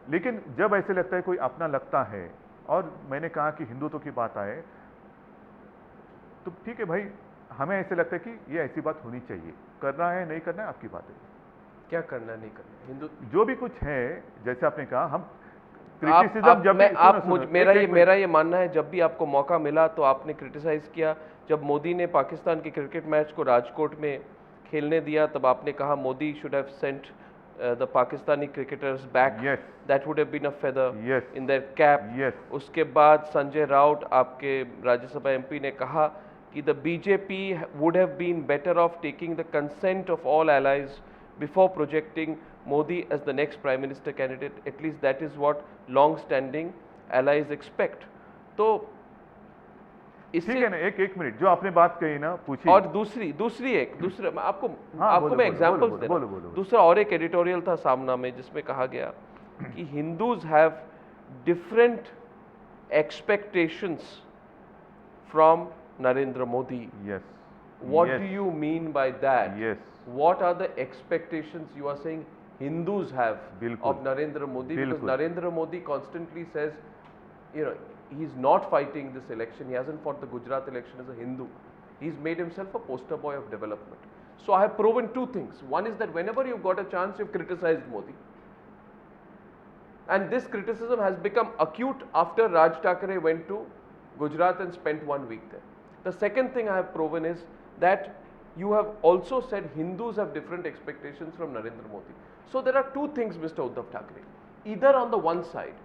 लेकिन जब ऐसे लगता है, कोई अपना लगता है, और मैंने कहा कि हिंदुत्व की बात आए तो ठीक है भाई, हमें ऐसे लगता है कि ये ऐसी बात होनी चाहिए, करना है नहीं करना है आपकी बात है। क्या करना नहीं करना, हिंदू जो भी कुछ है, जैसे आपने कहा, हम क्रिटिसिज्म जब मेरा ये मानना है, जब भी आपको मौका मिला तो आपने क्रिटिसाइज किया। जब मोदी ने पाकिस्तान के क्रिकेट मैच को राजकोट में खेलने दिया, तब आपने कहा Modi should have sent the Pakistani cricketers back. Yes. That would have been a feather Yes. in their cap. Yes. उसके बाद संजय राउत आपके राज्यसभा MP ने कहा कि the BJP would have been better off taking the consent of all allies before projecting Modi as the next Prime Minister candidate. At least that is what long-standing allies expect. तो ठीक है इससे ना, एक minute, जो आपने बात कही ना, पूछी। और दूसरा मैं आपको हाँ, बोलो, मैं बोलो, एग्जांपल्स बोलो, दे बोलो, रहा हूं। बोलो। दूसरा और एक एडिटोरियल था सामना में जिसमें कहा गया कि Hindus have different expectations from Narendra Modi. Yes. What do you mean by that? Yes. What are the expectations you are saying Hindus have बिल्कुल। of Narendra Modi? Because बिल्कुल। Narendra Modi constantly says, you know, he's not fighting this election. He hasn't fought the Gujarat election as a Hindu. He's made himself a poster boy of development. So I have proven two things. One is that whenever you've got a chance, you've criticized Modi. And this criticism has become acute after Raj Thackeray went to Gujarat and spent 1 week there. The second thing I have proven is that you have also said Hindus have different expectations from Narendra Modi. So there are two things, Mr. Uddhav Thackeray. Either on the one side,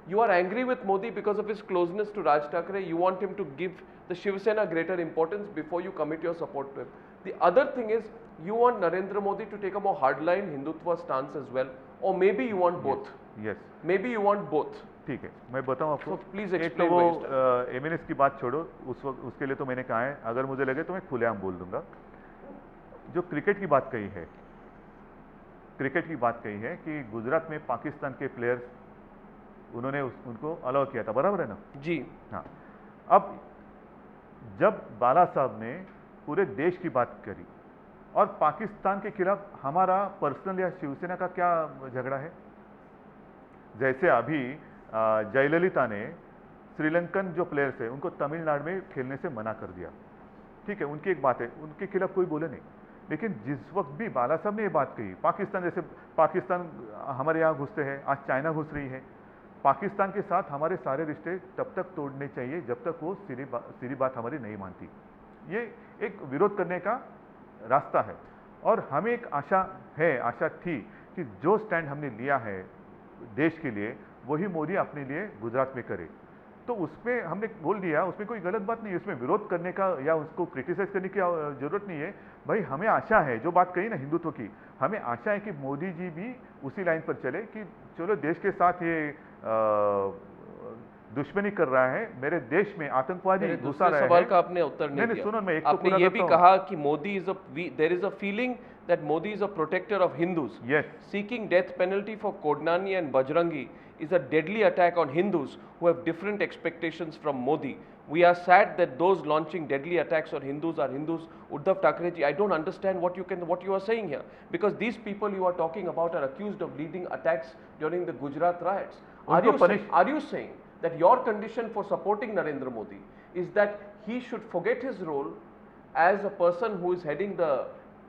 you are angry with Modi because of his closeness to Raj Thackeray, you want him to give the Shiv Sena greater importance before you commit your support to him. The other thing is, you want Narendra Modi to take a more hardline Hindutva stance as well, or maybe you want both. Yes. Maybe you want both. ठीक है, मैं बताऊं आपको। So please एक तो explain वो why you stand. MNS की बात छोड़ो, उस वक्त उसके लिए तो मैंने कहा है, अगर मुझे लगे तो मैं खुलेआम बोल दूंगा। जो क्रिकेट की बात कही है, क्रिकेट की बात कही है कि गुजरात में पाकिस्तान के प्लेयर्स उन्होंने उनको अलाउ किया था, बराबर है ना? जी हाँ। अब जब बाला साहब ने पूरे देश की बात करी और पाकिस्तान के खिलाफ हमारा पर्सनल या शिवसेना का क्या झगड़ा है? जैसे अभी जयललिता ने श्रीलंकन जो प्लेयर्स है उनको तमिलनाडु में खेलने से मना कर दिया, ठीक है, उनकी एक बात है, उनके खिलाफ कोई बोले नहीं। लेकिन जिस वक्त भी बाला साहब ने ये बात कही, पाकिस्तान जैसे पाकिस्तान हमारे यहाँ घुसते हैं, आज चाइना घुस रही है, पाकिस्तान के साथ हमारे सारे रिश्ते तब तक तोड़ने चाहिए जब तक वो सीधी बात हमारी नहीं मानती। ये एक विरोध करने का रास्ता है और हमें एक आशा थी कि जो स्टैंड हमने लिया है देश के लिए वही मोदी अपने लिए गुजरात में करे। तो उसमें हमने बोल दिया, उसमें कोई गलत बात नहीं है, उसमें विरोध करने का या उसको क्रिटिसाइज करने की जरूरत नहीं है। भाई हमें आशा है, जो बात कही ना हिंदुत्व की, हमें आशा है कि मोदी जी भी उसी लाइन पर चले कि चलो देश के साथ ये दुश्मनी कर रहा है, मेरे देश में आतंकवादी घुसा रहा है। सवाल का आपने उत्तर नहीं दिया। सुनो, मैं एक तो आपने पूरा ये भी करता हूं। कहा कि Modi is there is a feeling that Modi is a protector of Hindus. Yes. Seeking death penalty for Kodnani and Bajrangi is a deadly attack on Hindus who have different expectations from Modi. We are sad that those launching deadly attacks on Hindus are Hindus. Uddhav Thackeray ji, I don't understand what you are saying here, because these people you are talking about are accused of leading attacks during the Gujarat riots. Are you saying that your condition for supporting Narendra Modi is that he should forget his role as a person who is heading the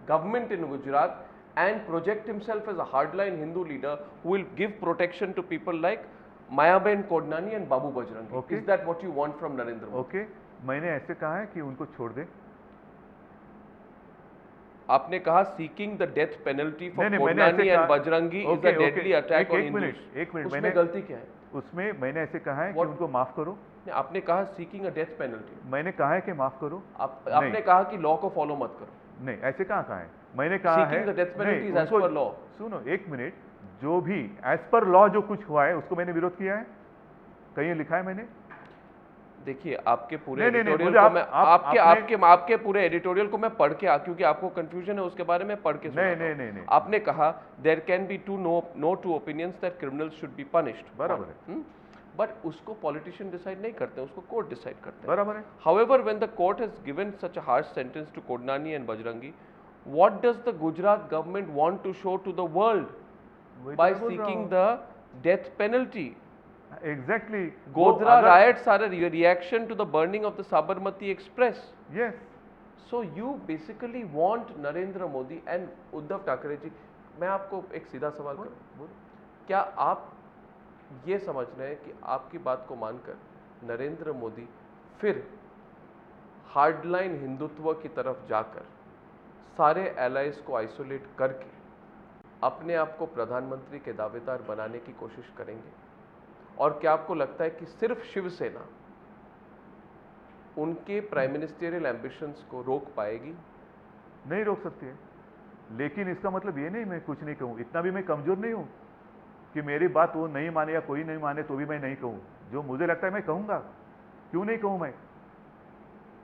government in Gujarat and project himself as a hardline Hindu leader who will give protection to people like Mayaben Kodnani and Babu Bajrangi? Okay. Is that what you want from Narendra Modi? Okay. मैंने ऐसे कहा है कि उनको छोड़ दे। आपने कहा seeking the death penalty for नहीं, मैंने ऐसे Kodnani कहा- and Bajrangi is a deadly attack on Hindus. एक मिनट, उसमें गलती क्या है? उसमें मैंने ऐसे कहा है कि What? उनको माफ करो। नहीं, आपने कहा seeking a death penalty. मैंने कहा है कि माफ करो। आपने कहा कि लॉ को फॉलो मत करो। नहीं, ऐसे कहा है? मैंने कहा है Seeking the death penalty is as उनको- per law. सुनो एक मिनट, जो भी एज पर लॉ जो कुछ हुआ है उसको मैंने विरोध किया है, कहीं लिखा है मैंने? देखिए आपके पूरे नहीं, एडिटोरियल मुझे को आप- मैं आपने- आपके पूरे एडिटोरियल को मैं पढ़ के क्योंकि आपको कंफ्यूजन है उसके बारे में पढ़ के सुनाता हूं। नहीं। आपने कहा there can be no two opinions that criminals should be punished. बराबर है। बट उसको पॉलिटिशियन डिसाइड नहीं करते हैं, उसको कोर्ट डिसाइड करते हैं। बराबर है। However, when the court has given such a harsh sentence to Kodnani and Bajrangi, what does the Gujarat government want to show to the world वही by तो मैं बोल रहा seeking हूं। the death penalty? Exactly. Godhra riots are a reaction to the burning of the Sabarmati Express. Yes. So you basically want Narendra Modi and Uddhav Thackeray ji, मैं आपको एक सीधा सवाल करूं, क्या आप ये समझ रहे हैं कि आपकी बात को मानकर नरेंद्र मोदी फिर हार्डलाइन हिंदुत्व की तरफ जाकर सारे एलाइज को आइसोलेट करके अपने आप को प्रधानमंत्री के दावेदार बनाने की कोशिश करेंगे? और क्या आपको लगता है कि सिर्फ शिवसेना उनके प्राइम मिनिस्टरियल एम्बिशंस को रोक पाएगी? नहीं रोक सकती है, लेकिन इसका मतलब ये नहीं मैं कुछ नहीं कहूँ। इतना भी मैं कमजोर नहीं हूँ कि मेरी बात वो नहीं माने या कोई नहीं माने तो भी मैं नहीं कहूँ। जो मुझे लगता है मैं कहूँगा, क्यों नहीं कहूँ मैं?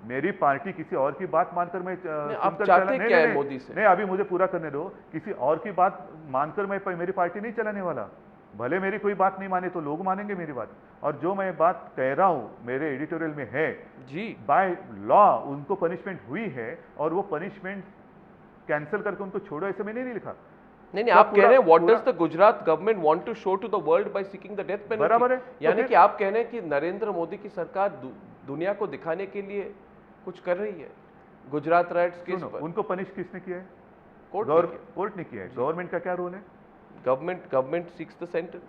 मेरी पार्टी किसी और की बात मानकर मैं आप चाहते क्या है मोदी से? नहीं, अभी मुझे पूरा करने दो। किसी और की बात मानकर मैं मेरी पार्टी नहीं चलाने वाला। भले मेरी कोई बात नहीं माने तो लोग मानेंगे मेरी बात, और जो मैं बात कह रहा हूं मेरे एडिटोरियल में है जी, बाय लॉ उनको पनिशमेंट हुई है, और वो पनिशमेंट कैंसिल करके उनको छोड़ो ऐसे मैंने नहीं लिखा। नहीं, आप कह रहे हैं what does the Gujarat government want to show to the world by seeking the death penalty? बराबर है। यानी कि आप कह रहे हैं कि नरेंद्र मोदी की सरकार दुनिया को दिखाने के लिए कुछ कर रही है गुजरात राइट्स केस पर। उनको पनिश किसने किया है? कोर्ट ने किया है। गवर्नमेंट का क्या रोल है? Government seeks the sentence.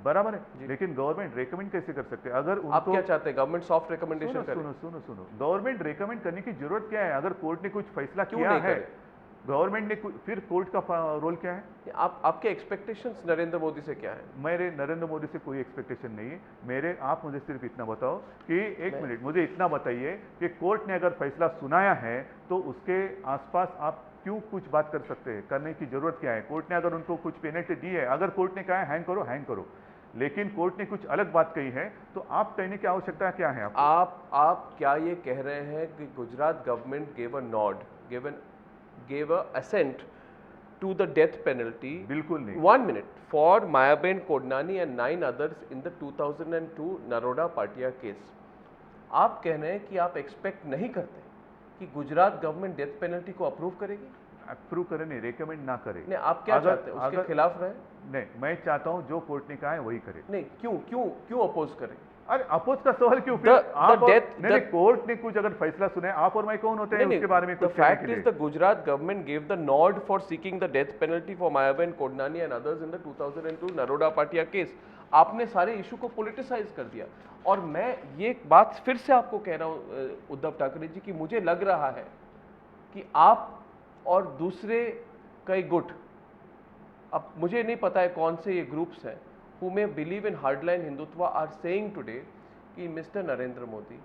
बराबर है, लेकिन गवर्नमेंट रेकमेंड कैसे कर सकते हैं? अगर आप क्या चाहते हैं गवर्नमेंट सॉफ्ट रिकमेंडेशन करे? सुनो, गवर्नमेंट रेकमेंड करने की जरूरत क्या है? अगर कोर्ट ने कुछ फैसला क्यों किया नहीं है, करे? गवर्नमेंट ने फिर कोर्ट का रोल क्या है? आपके एक्सपेक्टेशंस नरेंद्र मोदी से क्या है? मेरे नरेंद्र मोदी से कोई एक्सपेक्टेशन नहीं है मेरे। आप मुझे सिर्फ इतना बताओ कि एक मिनट मुझे इतना बताइए कि कोर्ट ने अगर फैसला सुनाया है तो उसके आसपास आप क्यों कुछ बात कर सकते हैं? करने की जरूरत क्या है? कोर्ट ने अगर उनको कुछ पेनल्टी दी है, अगर कोर्ट ने कहा है हैंग करो, लेकिन कोर्ट ने कुछ अलग बात कही है, तो आप कहने की आवश्यकता क्या है? आप क्या ये कह रहे हैं कि Gujarat government gave a assent to the death penalty? बिल्कुल नहीं। 1 minute, for Mayaben Kodnani and 9 others in the 2002 Naroda Patia case. आप कह रहे हैं कि आप एक्सपेक्ट नहीं करते कि गुजरात गवर्नमेंट डेथ पेनल्टी को अप्रूव करेगी? अप्रूव करे नहीं, रेकमेंड ना करे। नहीं, आप क्या चाहते हैं? उसके खिलाफ रहे? नहीं, मैं चाहता हूं जो कोर्ट ने कहा है वही करे। नहीं, क्यों अपोज करें? अरे अपोज का सवाल क्यों? नहीं, कोर्ट ने कुछ अगर फैसला सुना है, आप और मैं कौन होते हैं उसके बारे में कुछ कहने के लिए? The fact is the Gujarat government gave the nod for seeking the death penalty for Mayaben Kodnani and others in the 2002 Naroda Patia case. आपने सारे इशू को पॉलिटिसाइज कर दिया। और मैं ये बात फिर से आपको कह रहा हूं उद्धव ठाकरे जी, कि मुझे लग रहा है कि आप और दूसरे कई गुट, अब मुझे नहीं पता है कौन से ये ग्रुप्स हैं, who may believe in hardline Hindutva are saying today कि Mr. Narendra Modi,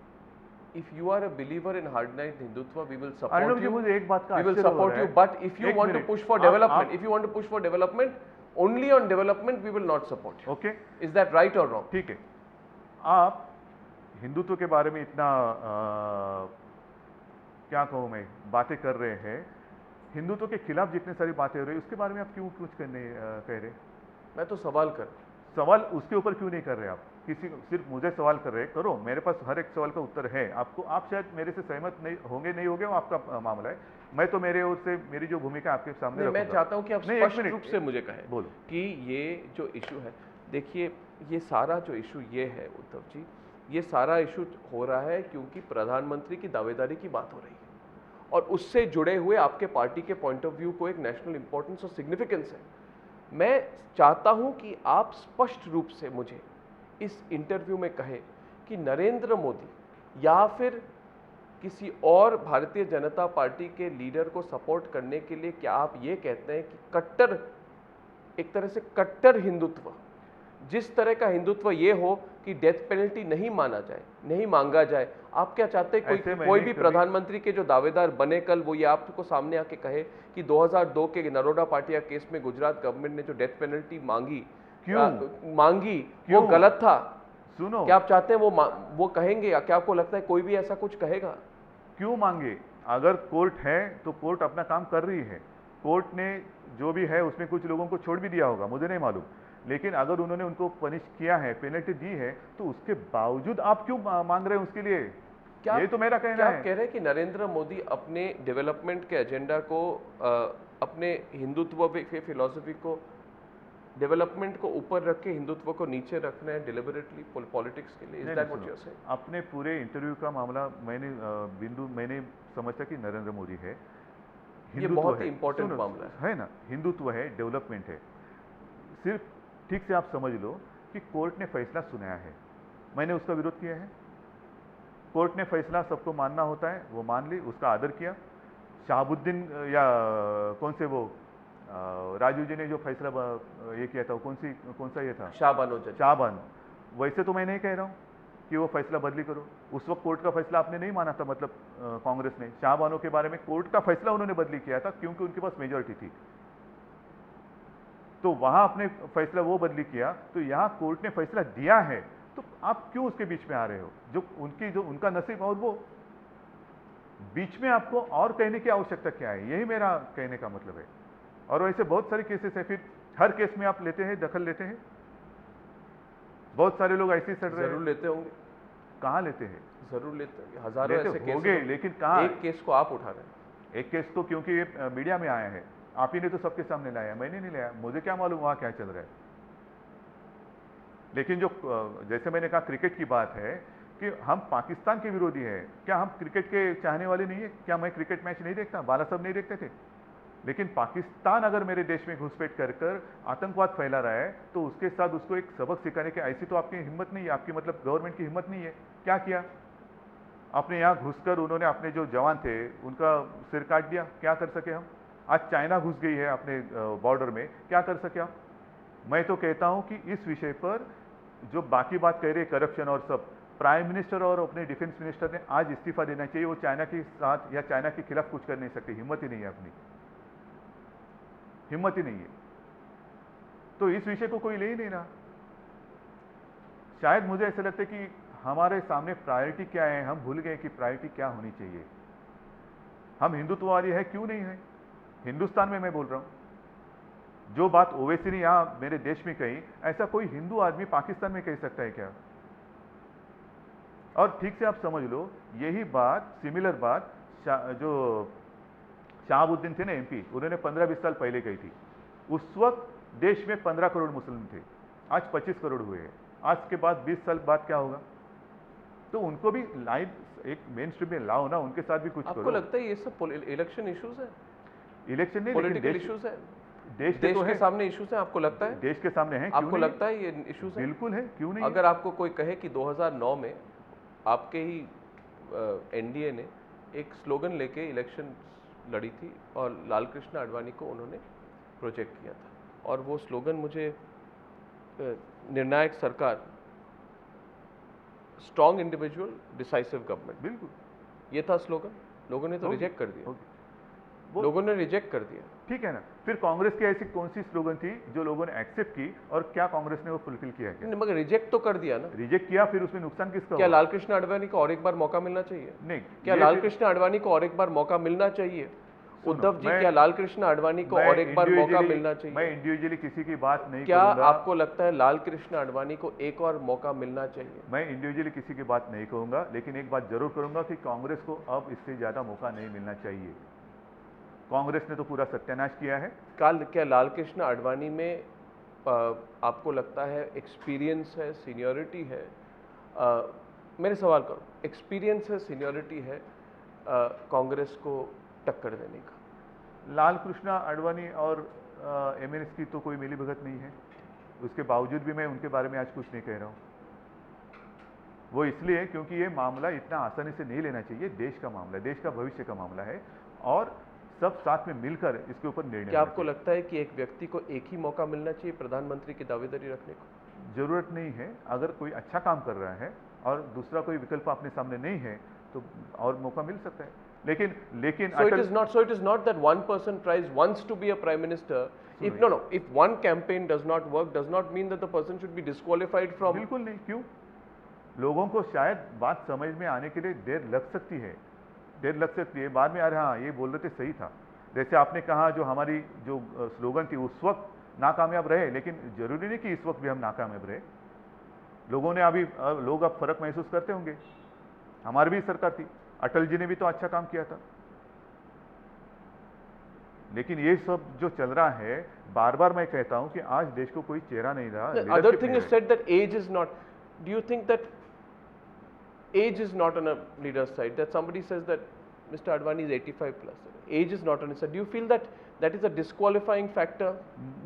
if you are a believer in hardline Hindutva, we will support you. मुझे एक बात का we will support you, but if you want to push for development, if you want to push for development, only on development we will not support you. Okay. Is that right or wrong? ठीक है। आप हिंदुत्व के बारे में इतना क्या कहूँ मैं, बातें कर रहे हैं, हिंदुत्व के खिलाफ जितनी सारी बातें हो रही है उसके बारे में आप क्यों कुछ करने कह रहे? मैं तो सवाल कर, सवाल उसके ऊपर क्यों नहीं कर रहे? आप किसी सिर्फ मुझे सवाल कर रहे हैं, करो, मेरे पास हर एक सवाल का उत्तर है। आपको, आप शायद मेरे से सहमत नहीं होंगे वो आपका मामला है। मैं तो मेरे ओर से मेरी जो भूमिका आपके सामने रखूंगा। मैं चाहता हूं कि आप स्पष्ट रूप से मुझे कहें बोलो कि ये जो इशू है, देखिए ये सारा जो इशू ये है उद्धव जी, ये सारा इशू हो रहा है क्योंकि प्रधानमंत्री की दावेदारी की बात हो रही है और उससे जुड़े हुए आपके पार्टी के पॉइंट ऑफ व्यू को एक नेशनल इंपॉर्टेंस और सिग्निफिकेंस है। मैं चाहता हूं कि आप स्पष्ट रूप से मुझे इस इंटरव्यू में कहें कि नरेंद्र मोदी या फिर किसी और भारतीय जनता पार्टी के लीडर को सपोर्ट करने के लिए क्या आप ये कहते हैं कि कट्टर, एक तरह से कट्टर हिंदुत्व, जिस तरह का हिंदुत्व ये हो कि डेथ पेनल्टी नहीं माना जाए, नहीं मांगा जाए, आप क्या चाहते हैं कोई भी प्रधानमंत्री के जो दावेदार बने कल वो ये आपको सामने आके कहे कि 2002 के नरोडा पाटिया केस में गुजरात गवर्नमेंट ने जो डेथ पेनल्टी मांगी वो गलत था? सुनो, क्या आप चाहते हैं वो कहेंगे? क्या आपको लगता है कोई भी ऐसा कुछ कहेगा? क्यों मांगे? अगर कोर्ट है तो कोर्ट अपना काम कर रही है। कोर्ट ने जो भी है उसमें कुछ लोगों को छोड़ भी दिया होगा, मुझे नहीं मालूम, लेकिन अगर उन्होंने उनको पनिश किया है, पेनल्टी दी है, तो उसके बावजूद आप क्यों मांग रहे हैं उसके लिए? क्या ये तो मेरा कहना है। आप कह रहे हैं कि नरेंद्र मोदी अपने डेवलपमेंट के एजेंडा को, अपने हिंदुत्व के फिलॉसफी को, डेवलपमेंट को ऊपर रख के हिंदुत्व को नीचे रखना है डिलिबरेटली पॉलिटिक्स के लिए? Is that what you are saying? अपने पूरे इंटरव्यू का मामला मैंने समझता कि नरेंद्र मोदी है, ये बहुत ही इंपॉर्टेंट मामला है ना, हिंदुत्व है, डेवलपमेंट है। सिर्फ ठीक से आप समझ लो कि कोर्ट ने फैसला सुनाया है, मैंने उसका विरोध किया है। कोर्ट ने फैसला सबको मानना होता है, वो मान ली, उसका आदर किया। शाहबुद्दीन या कौन से वो राजू जी ने जो फैसला ये किया था, वो कौन सा ये था, शाहबानो जज। शाहबान, वैसे तो मैं नहीं कह रहा हूँ कि वो फैसला बदली करो। उस वक्त कोर्ट का फैसला आपने नहीं माना था, मतलब कांग्रेस ने शाहबानो के बारे में कोर्ट का फैसला उन्होंने बदली किया था क्योंकि उनके पास मेजोरिटी थी। तो वहां आपने फैसला वो बदली किया, तो यहां कोर्ट ने फैसला दिया है, तो आप क्यों उसके बीच में आ रहे हो? जो उनका नसीब और वो बीच में आपको और कहने की आवश्यकता क्या है? यही मेरा कहने का मतलब है। और वैसे बहुत सारे केसेस है, फिर हर केस में आप लेते हैं, दखल लेते हैं। बहुत सारे लोग ऐसे ही सड़ रहे जरूर हैं। लेते होंगे। कहाँ लेते हैं? जरूर लेते होंगे, हजारों लेते ऐसे केस होंगे, हैं। लेकिन कहाँ? एक केस को आप उठा रहे हैं। एक केस तो क्योंकि ये मीडिया में आया है, आप ही ने तो सबके सामने लाया, मैंने नहीं लाया, मुझे क्या मालूम वहां क्या चल रहा है। लेकिन जो जैसे मैंने कहा क्रिकेट की बात है कि हम पाकिस्तान के विरोधी हैं, क्या हम क्रिकेट के चाहने वाले नहीं है? क्या मैं क्रिकेट मैच नहीं देखता? बाला साहब नहीं देखते थे? लेकिन पाकिस्तान अगर मेरे देश में घुसपैठ कर कर आतंकवाद फैला रहा है, तो उसके साथ उसको एक सबक सिखाने की ऐसी तो आपकी हिम्मत नहीं है, आपकी मतलब गवर्नमेंट की हिम्मत नहीं है। क्या किया आपने? यहाँ घुसकर उन्होंने अपने जो जवान थे उनका सिर काट दिया। क्या कर सके हम? आज चाइना घुस गई है अपने बॉर्डर में, क्या कर सके आप? मैं तो कहता हूं कि इस विषय पर जो बाकी बात कह रहे हैं करप्शन और सब, प्राइम मिनिस्टर और अपने डिफेंस मिनिस्टर ने आज इस्तीफा देना चाहिए। वो चाइना के साथ या चाइना के खिलाफ कुछ कर नहीं सकते, हिम्मत ही नहीं है, अपनी हिम्मत ही नहीं है। तो इस विषय को कोई ले ही नहीं रहा। शायद मुझे ऐसा लगता है कि हमारे सामने प्रायोरिटी क्या है, हम भूल गए कि प्रायोरिटी क्या होनी चाहिए। हम हिंदुत्ववादी है क्यों नहीं है? हिंदुस्तान में मैं बोल रहा हूं, जो बात ओवैसी ने यहां मेरे देश में कही, ऐसा कोई हिंदू आदमी पाकिस्तान में कह सकता है क्या? और ठीक से आप समझ लो, यही बात, सिमिलर बात जो शहाबुद्दीन थे ना एमपी, उन्होंने 15-20 साल पहले कही थी। उस वक्त देश में 15 करोड़ मुस्लिम थे, आज 25 करोड़ हुए हैं। आज के बाद 20 साल बाद क्या होगा? तो उनको भी लाइन एक मेन स्ट्रीम में लाओ ना, उनके साथ भी कुछ करो। आपको लगता है ये सब इलेक्शन इश्यूज है? इलेक्शन नहीं, पॉलिटिकल इश्यूज है, देश देश तो के है, सामने इश्यूज है? आपको लगता है? देश के सामने है, क्यों आपको नहीं? लगता है ये इश्यूज है? बिल्कुल है, क्यों नहीं? अगर आपको कोई कहे कि 2009 में आपके ही एनडीए ने एक स्लोगन लेके इलेक्शन लड़ी थी और लाल कृष्ण आडवाणी को उन्होंने प्रोजेक्ट किया था, और वो स्लोगन मुझे निर्णायक सरकार, स्ट्रॉन्ग इंडिविजुअल डिसाइसिव गवर्नमेंट, बिल्कुल ये था स्लोगन। लोगों ने तो रिजेक्ट कर दिया, लोगों ने रिजेक्ट कर दिया। ठीक है ना। फिर कांग्रेस की ऐसी कौन सी स्लोगन थी जो लोगों ने एक्सेप्ट की, और क्या कांग्रेस ने वो फुलफिल किया? क्या मगर रिजेक्ट तो कर दिया ना। रिजेक्ट किया, फिर उसमें नुकसान किसका क्या हुआ? लाल कृष्ण आडवाणी को और एक बार मौका मिलना चाहिए? नहीं, क्या लाल कृष्ण आडवाणी को और एक बार मौका मिलना चाहिए? उद्धव जी, क्या लाल कृष्ण आडवाणी को और एक बार मौका मिलना चाहिए? मैं इंडिविजुअली किसी की बात नहीं क्या करूंगा। आपको लगता है लाल कृष्ण आडवाणी को एक और मौका मिलना चाहिए? मैं इंडिविजुअली किसी की बात नहीं कहूंगा, लेकिन एक बात जरूर करूंगा कि कांग्रेस को अब इससे ज्यादा मौका नहीं मिलना चाहिए। कांग्रेस ने तो पूरा सत्यानाश किया है। क्या लाल कृष्ण आडवाणी में आपको लगता है एक्सपीरियंस है, सीनियरिटी है? मेरे सवाल करो, एक्सपीरियंस है, सीनियरिटी है कांग्रेस को टक्कर देने का? लाल कृष्ण आडवाणी और एमएनएस की तो कोई मिली भगत नहीं है, उसके बावजूद भी मैं उनके बारे में आज कुछ नहीं कह रहा हूं। वो इसलिए क्योंकि ये मामला इतना आसानी से नहीं लेना चाहिए। देश का मामला है, देश का भविष्य का मामला है, और सब साथ में मिलकर इसके ऊपर निर्णय। क्या आपको लगता है कि एक व्यक्ति को एक ही मौका मिलना चाहिए प्रधानमंत्री की दावेदारी रखने को? जरूरत नहीं है। अगर कोई अच्छा काम कर रहा है और दूसरा कोई विकल्प अपने सामने नहीं है तो और मौका मिल सकता है। लेकिन so it is not that one person tries once to be a prime minister. If one campaign does not work, does not mean that the person should be disqualified from. बिल्कुल नहीं। क्यों? लोगों को शायद बात समझ में आने के लिए देर लग सकती है, देर लग सकती है। बाद में अरे हाँ ये बोल रहे थे, सही था। जैसे आपने कहा, जो हमारी जो स्लोगन थी उस वक्त नाकामयाब रहे, लेकिन जरूरी नहीं कि इस वक्त भी हम नाकामयाब रहे। लोगों ने लोग अब फर्क महसूस करते होंगे। हमारी भी सरकार थी, अटल जी ने भी तो अच्छा काम किया था। लेकिन ये सब जो चल रहा है, बार बार मैं कहता हूं कि आज देश को कोई चेहरा नहीं रहा। The other thing is said that age is not. Do you think that age is not on a leader's side? That somebody says that Mr. Advani is 85 plus. Age is not on his side. Do you feel that that is a disqualifying factor?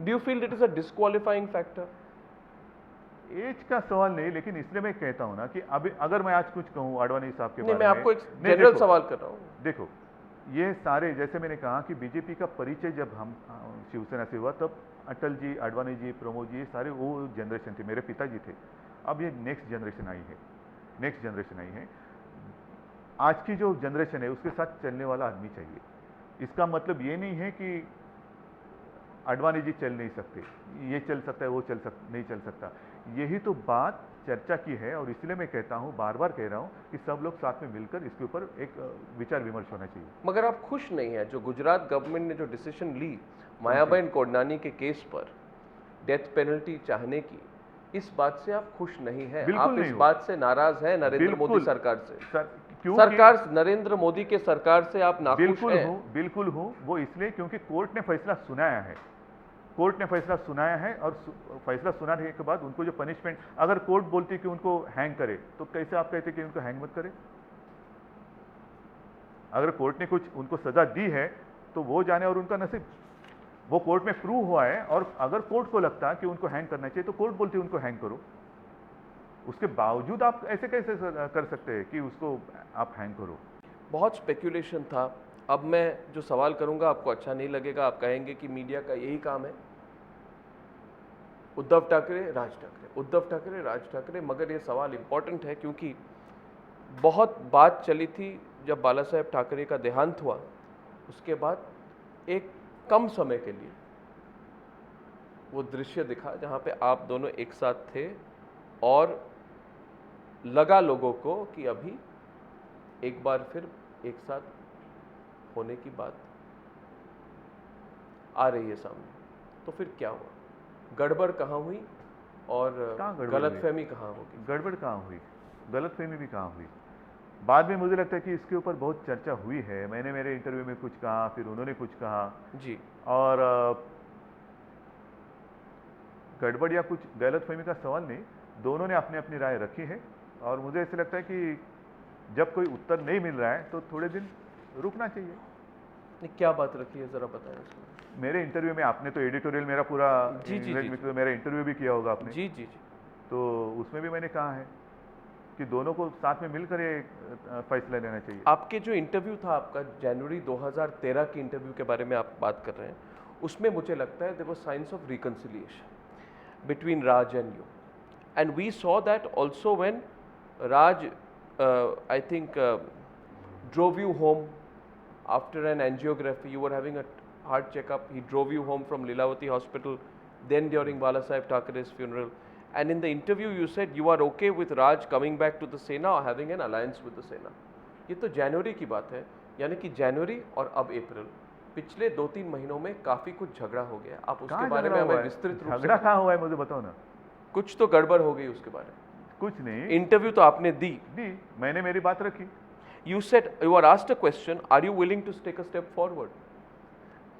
Do you feel it is a disqualifying factor? Age का सवाल नहीं, लेकिन इसलिए मैं कहता हूं ना कि अभी अगर मैं आज कुछ कहूं आडवाणी साहब के बारे में, मैं आपको एक जनरल सवाल कर रहा हूं। देखो, ये सारे, जैसे मैंने कहा कि बीजेपी का परिचय जब हम शिवसेना से हुआ, तब अटल जी, आडवाणी जी, प्रमोद जी, ये सारे वो जनरेशन थे, मेरे पिताजी थे। अब ये नेक्स्ट जनरेशन आई है, नेक्स्ट जनरेशन आई है। आज की जो जनरेशन है उसके साथ चलने वाला आदमी चाहिए। इसका मतलब ये नहीं है कि आडवाणी जी चल नहीं सकते, ये चल सकता है, वो नहीं चल सकता। यही तो बात चर्चा की है, और इसलिए मैं कहता हूँ, बार बार कह रहा हूँ कि सब लोग साथ में मिलकर इसके ऊपर एक विचार विमर्श होना चाहिए। मगर आप खुश नहीं हैं जो गुजरात गवर्नमेंट ने जो डिसीजन ली मायाबेन कोडनानी के केस पर डेथ पेनल्टी चाहने की, इस बात से आप खुश नहीं हैं? बिल्कुल आप नहीं इस हूँ। बात से नाराज हैं नरेंद्र मोदी बिल्कुल सरकार से? क्योंकि सरकार, नरेंद्र मोदी के सरकार से आप नाखुश बिल्कुल हैं? हूँ, बिल्कुल हूँ। वो इसलिए क्योंकि कोर्ट ने फैसला सुनाया है, कोर्ट ने फैसला सुनाया है, और फैसला सुनाने के बाद उनको जो पनिशमेंट, अगर कोर्ट बोलती कि उनको हैंग करे, तो कैसे आप कहते कि उनको हैंग मत करे? अगर कोर्ट ने कुछ उनको सजा दी है तो वो जाने और उनका नसीब, वो कोर्ट में प्रूव हुआ है। और अगर कोर्ट को लगता कि उनको हैंग करना चाहिए तो कोर्ट बोलती उनको हैंग करो। उसके बावजूद आप ऐसे कैसे कर सकते हैं कि उसको आप हैंग करो? बहुत स्पेक्यूलेशन था। अब मैं जो सवाल करूंगा आपको अच्छा नहीं लगेगा, आप कहेंगे कि मीडिया का यही काम है, उद्धव ठाकरे, राज ठाकरे, उद्धव ठाकरे, राज ठाकरे। मगर ये सवाल इंपॉर्टेंट है क्योंकि बहुत बात चली थी जब बाला साहेब ठाकरे का देहांत हुआ, उसके बाद एक कम समय के लिए वो दृश्य दिखा जहाँ पे आप दोनों एक साथ थे, और लगा लोगों को कि अभी एक बार फिर एक साथ होने की बात आ रही है सामने। तो फिर क्या हुआ? गड़बड़ कहाँ हुई और गलतफहमी कहाँ होगी? गड़बड़ कहाँ हुई, गलतफहमी भी कहाँ हुई? बाद में मुझे लगता है कि इसके ऊपर बहुत चर्चा हुई है। मैंने मेरे इंटरव्यू में कुछ कहा, फिर उन्होंने कुछ कहा जी, और गड़बड़ या कुछ गलतफहमी का सवाल नहीं, दोनों ने अपनी अपनी राय रखी है। और मुझे ऐसे लगता है कि जब कोई उत्तर नहीं मिल रहा है तो थोड़े दिन रुकना चाहिए। क्या बात रखी है जरा बताएं उसमें। मेरे इंटरव्यू में आपने तो एडिटोरियल मेरा पूरा जी, जी, इंग्लिश जी, में जी। तो मेरा इंटरव्यू भी किया होगा आपने। जी जी जी। तो उसमें भी मैंने कहा है कि दोनों को साथ में मिलकर ये फैसला लेना चाहिए। आपके जो इंटरव्यू था आपका जनवरी 2013 के इंटरव्यू के बारे में आप बात कर रहे हैं, उसमें मुझे लगता है there was signs of reconciliation between Raj and you, and we saw that also when Raj I think drove you home after an angiography. You were having a heart checkup. He drove you home from Lilavati Hospital, then during Bala Saheb Thackeray's funeral. And in the interview you said you are okay with Raj coming back to the Sena or having an alliance with the Sena. ये तो जनवरी की बात है, यानी कि जनवरी और अब अप्रैल, पिछले 2-3 महीनों में काफ़ी कुछ झगड़ा हो गया। आप उसके बारे में हमें विस्तृत रूप से, झगड़ा कहाँ हुआ है मुझे बताओ ना। कुछ तो गड़बड़ हो गई उसके बारे में। कुछ नहीं, इंटरव्यू तो आपने दी, मैंने मेरी बात रखी। You said, you were asked a question, are you willing to take a step forward?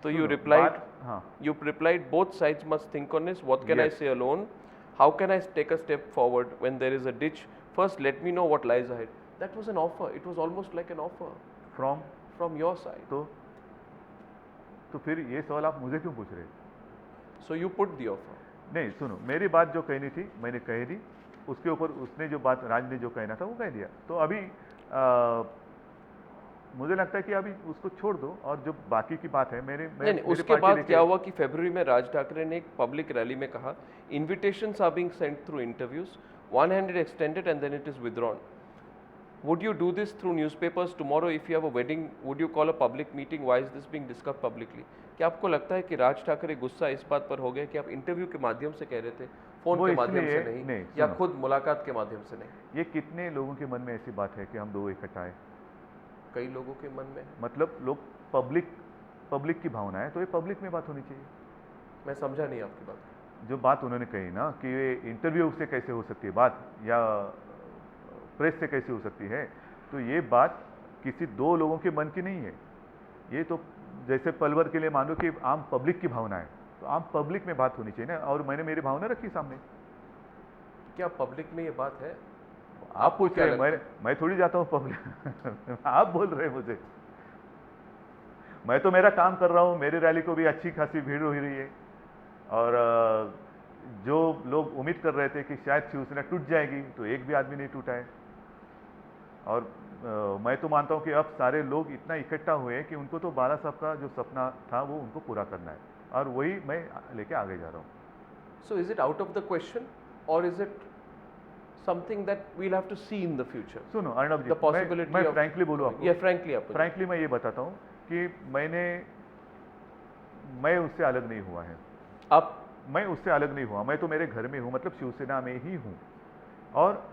So you replied, you replied, both sides must think on this. What can I say alone? How can I take a step forward when there is a ditch? First, let me know what lies ahead. That was an offer. It was almost like an offer from your side. तो फिर ये सवाल आप मुझे क्यों पूछ रहे? So you put the offer. नहीं, सुनो, मेरी बात जो कहनी थी मैंने कह दी, उसके ऊपर उसने जो बात, राज ने जो कहना था वो कह दिया। तो अभी मुझे लगता है कि अभी उसको छोड़ दो, और जो बाकी की बात है नहीं, उसके बाद क्या हुआ कि फरवरी में राज ठाकरे ने एक पब्लिक रैली में कहा, invitations are being sent through interviews, one handed extended and then it is withdrawn. Would you do this through newspapers tomorrow if you have a wedding? Would you call a public meeting? Why is this being discussed publicly? क्या आपको लगता है कि राज ठाकरे गुस्सा इस बात पर हो गया कि आप इंटरव्यू के माध्यम से कह रहे थे, फोन के माध्यम से नहीं या खुद मुलाकात के माध्यम से नहीं? ये कितने लोगों के मन में ऐसी बात है कि हम दो इकट्ठा आए? कई लोगों के मन में, मतलब लोग पब्लिक की भावना है, तो ये पब्लिक में बात होनी चाहिए। मैं समझा नहीं आपकी बात। जो बात उन्होंने कही ना कि ये इंटरव्यू से कैसे हो सकती है बात, या प्रेस से कैसे हो सकती है, तो ये बात किसी दो लोगों के मन की नहीं है। ये तो जैसे पलवर के लिए मान लो कि आम पब्लिक की भावना है, तो आम पब्लिक में बात होनी चाहिए ना, और मैंने मेरी भावना रखी सामने। क्या पब्लिक में ये बात है? आप पूछ रहे हैं, मैं थोड़ी जाता हूँ पब्लिक आप बोल रहे हैं मुझे। मैं तो मेरा काम कर रहा हूँ, मेरी रैली को भी अच्छी खासी भीड़ हो रही है, और जो लोग उम्मीद कर रहे थे कि शायद शिवसेना टूट जाएगी, तो एक भी आदमी नहीं टूटा है। और मैं तो मानता हूँ कि अब सारे लोग इतना इकट्ठा हुए हैं कि उनको तो बाला साहब का जो सपना था वो उनको पूरा करना है, और वही मैं लेके आगे जा रहा हूँ। So is it out of the question or is it something that we'll have to see in the future? सुनो अर्णव जी, The possibility मैं of फ्रैंकली बोलूँ आपको, Yeah, frankly आप फ्रैंकली मैं ये बताता हूँ कि मैं उससे अलग नहीं हुआ है। आप मैं उससे अलग नहीं हुआ, मैं तो मेरे घर में हूँ, मतलब शिवसेना में ही हूँ। और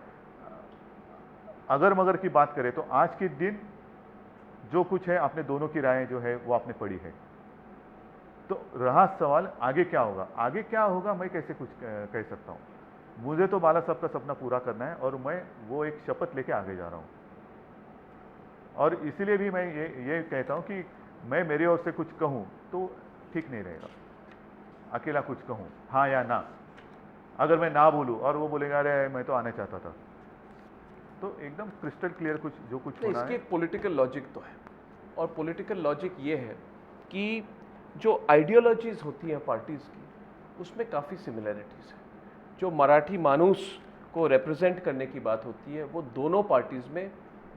अगर मगर की बात करें तो आज के दिन जो कुछ है, आपने दोनों की राय जो है वो आपने पढ़ी है। तो रहा सवाल आगे क्या होगा, आगे क्या होगा मैं कैसे कुछ कह सकता हूँ। मुझे तो बाला साहब का सपना पूरा करना है और मैं वो एक शपथ लेके आगे जा रहा हूँ। और इसीलिए भी मैं ये कहता हूँ कि मैं मेरी ओर से कुछ कहूँ तो ठीक नहीं रहेगा, अकेला कुछ कहूँ हाँ या ना। अगर मैं ना बोलूँ और वो बोलेगा अरे मैं तो आना चाहता था, तो एकदम क्रिस्टल क्लियर कुछ जो कुछ होना इसकी है। एक पॉलिटिकल लॉजिक तो है, और पॉलिटिकल लॉजिक ये है कि जो आइडियोलॉजीज होती हैं पार्टीज़ की, उसमें काफ़ी सिमिलैरिटीज़ है। जो मराठी मानूस को रिप्रेजेंट करने की बात होती है, वो दोनों पार्टीज़ में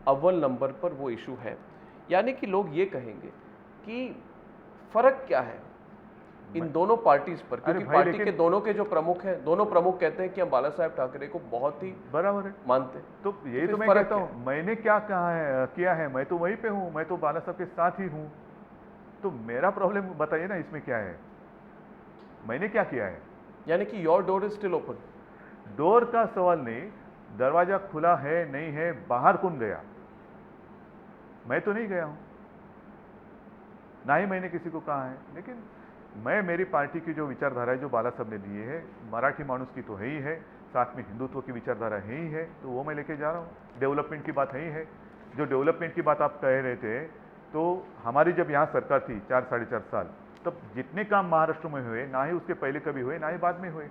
अव्वल नंबर पर वो इशू है। यानी कि लोग ये कहेंगे कि फ़र्क क्या है इन दोनों पार्टीज पर, क्योंकि भाई, पार्टी के दोनों के जो प्रमुख हैं, दोनों प्रमुख कहते हैं कि हम बाला साहेब ठाकरे को बहुत ही बराबर है मानते हैं। तो यही तो मैं फर्क कहता हूँ, मैंने क्या कहा है किया है, मैं तो वहीं पे हूँ, मैं तो बाला साहब के साथ ही हूँ। तो मेरा प्रॉब्लम बताइए ना इसमें क्या है, मैंने क्या किया है। यानी कि your door is still open. Door का सवाल नहीं, दरवाजा खुला है नहीं है, बाहर कौन गया, मैं तो नहीं गया हूं, ना ही मैंने किसी को कहा है। लेकिन मैं मेरी पार्टी की जो विचारधारा है, जो बाला साहब ने दिए है, मराठी मानुस की तो है ही है, साथ में हिंदुत्व की विचारधारा है ही है, तो वो मैं लेके जा रहा हूँ। डेवलपमेंट की बात है ही है। जो डेवलपमेंट की बात आप कह रहे थे, तो हमारी जब यहाँ सरकार थी 4-4.5 साल, तब जितने काम महाराष्ट्र में हुए, ना ही उसके पहले कभी हुए, ना ही बाद में हुए।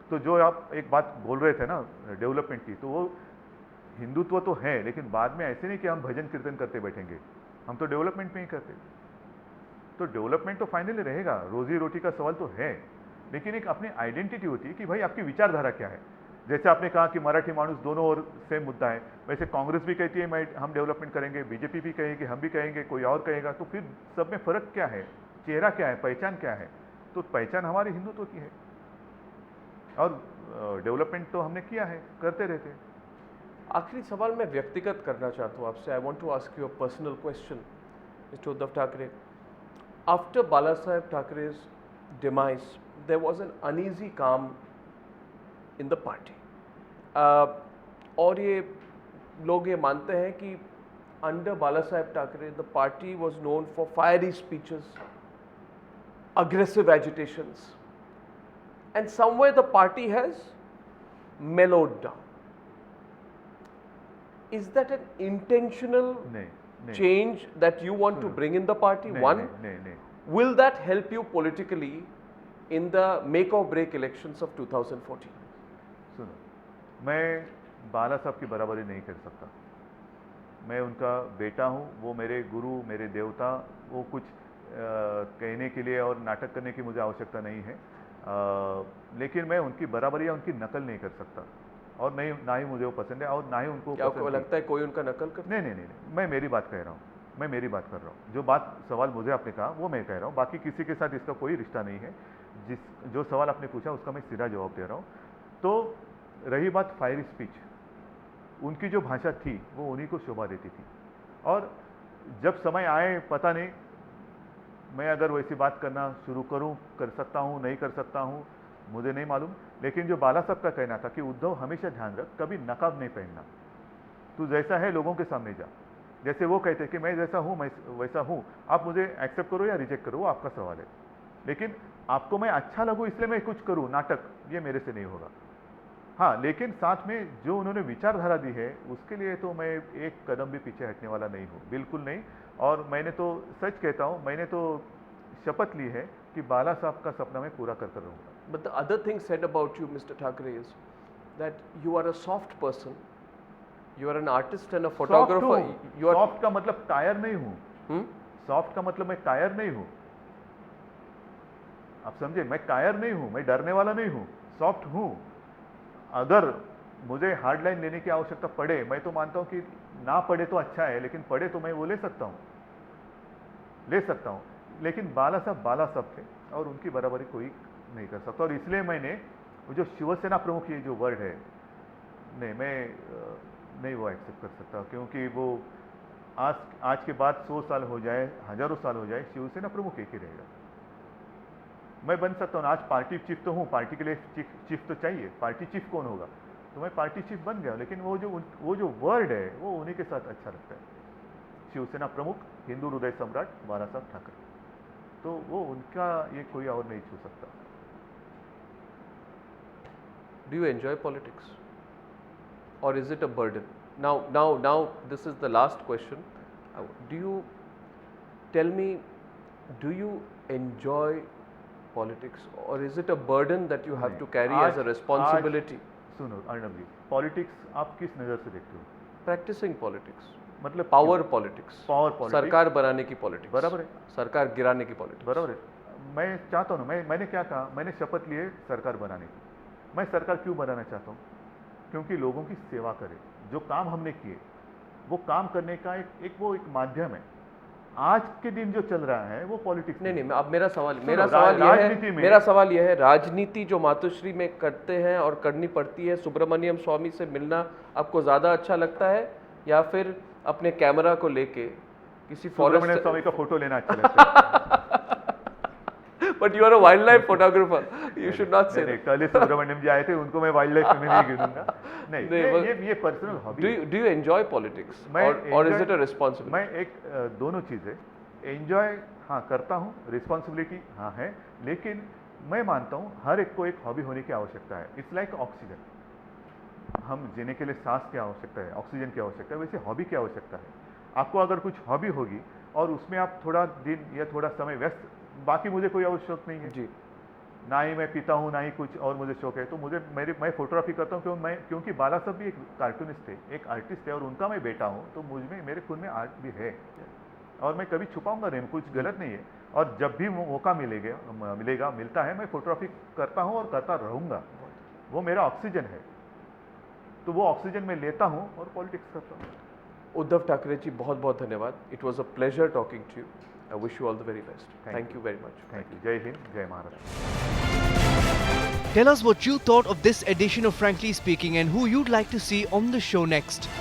तो जो आप एक बात बोल रहे थे ना डेवलपमेंट की, तो वो हिंदुत्व तो है, लेकिन बाद में ऐसे नहीं कि हम भजन कीर्तन करते बैठेंगे, हम तो डेवलपमेंट में ही करते। तो डेवलपमेंट तो फाइनली रहेगा, रोजी रोटी का सवाल तो है, लेकिन एक अपनी आइडेंटिटी होती है कि भाई आपकी विचारधारा क्या है। जैसे आपने कहा कि मराठी मानुस दोनों और सेम मुद्दा है, वैसे कांग्रेस भी कहती है हम डेवलपमेंट करेंगे, बीजेपी भी कहेगी, हम भी कहेंगे, कोई और कहेगा, तो फिर सब में फर्क क्या है, चेहरा क्या है, पहचान क्या है। तो पहचान हमारी हिंदुत्व की है, और डेवलपमेंट तो हमने किया है, करते रहते। आखिरी सवाल मैं व्यक्तिगत करना चाहता हूँ आपसे। I want to ask you a personal question, mister Uddhav Thackeray. After Bala Saheb Thackeray's demise, there was an uneasy calm in the party. और ये लोग ये मानते हैं कि under Bala Saheb Thackeray the party was known for fiery speeches, aggressive agitations, and somewhere the party has mellowed down. Is that an intentional नहीं, change that you want to bring in the party? One, नहीं। will that help you politically in the make or break elections of 2014? सुनो, मैं बाला साहब की बराबरी नहीं कर सकता। मैं उनका बेटा हूँ, वो मेरे गुरु, मेरे देवता। वो कुछ कहने के लिए और नाटक करने की मुझे आवश्यकता नहीं है, लेकिन मैं उनकी बराबरी या उनकी नकल नहीं कर सकता, और नहीं, ना ही मुझे वो पसंद है, और ना ही उनको क्या पसंद आपको लगता है कोई उनका नकल करता है? नहीं, मैं मेरी बात कह रहा हूँ, मैं मेरी बात कर रहा हूँ। जो बात सवाल मुझे आपने कहा वो मैं कह रहा हूँ, बाकी किसी के साथ इसका कोई रिश्ता नहीं है। जो सवाल आपने पूछा उसका मैं सीधा जवाब दे रहा हूँ। तो रही बात फायरी स्पीच, उनकी जो भाषा थी वो उन्हीं को शोभा देती थी, और जब समय आए पता नहीं, मैं अगर वैसी बात करना शुरू करूं, कर सकता हूं, नहीं कर सकता हूं, मुझे नहीं मालूम। लेकिन जो बाला साहब का कहना था कि उद्धव हमेशा ध्यान रख, कभी नकाब नहीं पहनना, तू जैसा है लोगों के सामने जा। जैसे वो कहते कि मैं जैसा हूं मैं वैसा हूं, आप मुझे एक्सेप्ट करो या रिजेक्ट करो, वो आपका सवाल है, लेकिन आपको मैं अच्छा लगूं इसलिए मैं कुछ करूं नाटक, ये मेरे से नहीं होगा। हाँ, लेकिन साथ में जो उन्होंने विचारधारा दी है उसके लिए तो मैं एक कदम भी पीछे हटने वाला नहीं हूँ, बिल्कुल नहीं। और मैंने तो सच कहता हूँ, मैंने तो शपथ ली है कि बाला साहब का सपना मैं पूरा कर कर रहूँगा। But the other thing said about you, Mr. Thackeray, is that you are a soft person. You are an artist and a photographer. You are soft का मतलब कायर नहीं हूँ। Hmm? सॉफ्ट का मतलब मैं कायर नहीं हूँ, आप समझे, मैं कायर नहीं हूँ, मैं डरने वाला नहीं हूँ, सॉफ्ट हूँ। अगर मुझे हार्ड लाइन लेने की आवश्यकता पड़े, मैं तो मानता हूँ कि ना पढ़े तो अच्छा है, लेकिन पढ़े तो मैं वो ले सकता हूँ, लेकिन बाला साहब थे और उनकी बराबरी कोई नहीं कर सकता। और इसलिए मैंने वो जो शिवसेना प्रमुख ये जो वर्ड है, नहीं मैं नहीं वो एक्सेप्ट कर सकता, क्योंकि वो आज के बाद 100 साल हो जाए, हजारों साल हो जाए, शिवसेना प्रमुख एक ही रहेगा। मैं बन सकता हूँ, आज पार्टी चीफ तो हूँ, पार्टी के लिए चीफ तो चाहिए, पार्टी चीफ कौन होगा, तो मैं पार्टी चीफ बन गया, लेकिन वो जो वर्ड है वो उन्हीं के साथ अच्छा लगता है। शिवसेना प्रमुख, हिंदू हृदय सम्राट बाला साहब ठाकरे, तो वो उनका ये कोई और नहीं छू सकता। Do you enjoy politics, or is it a burden? Now, this is the last question. Do you tell me, do you enjoy politics, or is it a burden that you have to carry as a responsibility? सुनो अर्णव जी, politics आप किस नज़र से देखते हो? Practicing politics, मतलब power politics, सरकार बनाने की पॉलिटिक्स, बराबर है, सरकार गिराने की पॉलिटिक्स, बराबर है। मैं चाहता हूँ ना, मैंने क्या कहा, मैंने शपथ लिए सरकार बनाने की। मैं सरकार क्यों बनाना चाहता हूँ? क्योंकि लोगों की सेवा करे, जो काम हमने किए वो काम करने का एक माध्यम है। आज के दिन जो चल रहा है वो पॉलिटिक्स नहीं, अब मेरा सवाल यह है, राजनीति जो मातोश्री में करते हैं और करनी पड़ती है, सुब्रमण्यम स्वामी से मिलना आपको ज़्यादा अच्छा लगता है या फिर अपने कैमरा को लेके किसी सुब्रमण्यम स्वामी का फोटो लेना अच्छा लगता है? But you are a wildlife photographer. You should not say that. कल सुब्रमण्यम जी आए थे, उनको मैं वाइल्ड लाइफ में नहीं गिनूंगा। नहीं, ये personal hobby. Do you enjoy politics, or is it a responsibility? मैं एक दोनों चीज़ें एंजॉय हाँ करता हूँ, रिस्पॉन्सिबिलिटी हाँ है, लेकिन मैं मानता हूँ हर एक को एक हॉबी होने की आवश्यकता है। इट्स लाइक ऑक्सीजन, हम जीने के लिए सांस की आवश्यकता है, ऑक्सीजन की आवश्यकता है, वैसे हॉबी की आवश्यकता है। आपको अगर कुछ हॉबी होगी और उसमें आप थोड़ा दिन या थोड़ा समय व्यस्त, बाकी मुझे कोई और शौक नहीं है जी, ना ही मैं पीता हूँ ना ही कुछ और मुझे शौक है, तो मैं फोटोग्राफी करता हूँ क्योंकि बाला साहब भी एक कार्टूनिस्ट थे, एक आर्टिस्ट है, और उनका मैं बेटा हूँ, तो मेरे खून में आर्ट भी है और मैं कभी छुपाऊंगा नहीं, कुछ गलत नहीं है। और जब भी मौका मिलता है, मैं फोटोग्राफी करता हूँ और करता रहूँगा। वो मेरा ऑक्सीजन है, तो वो ऑक्सीजन मैं लेता हूँ और पॉलिटिक्स करता हूँ। उद्धव ठाकरे जी, बहुत बहुत धन्यवाद। It was a pleasure talking to you. I wish you all the very best. Thank you very much. Thank you. Jai Hind, Jai Maharashtra. Tell us what you thought of this edition of Frankly Speaking and who you'd like to see on the show next.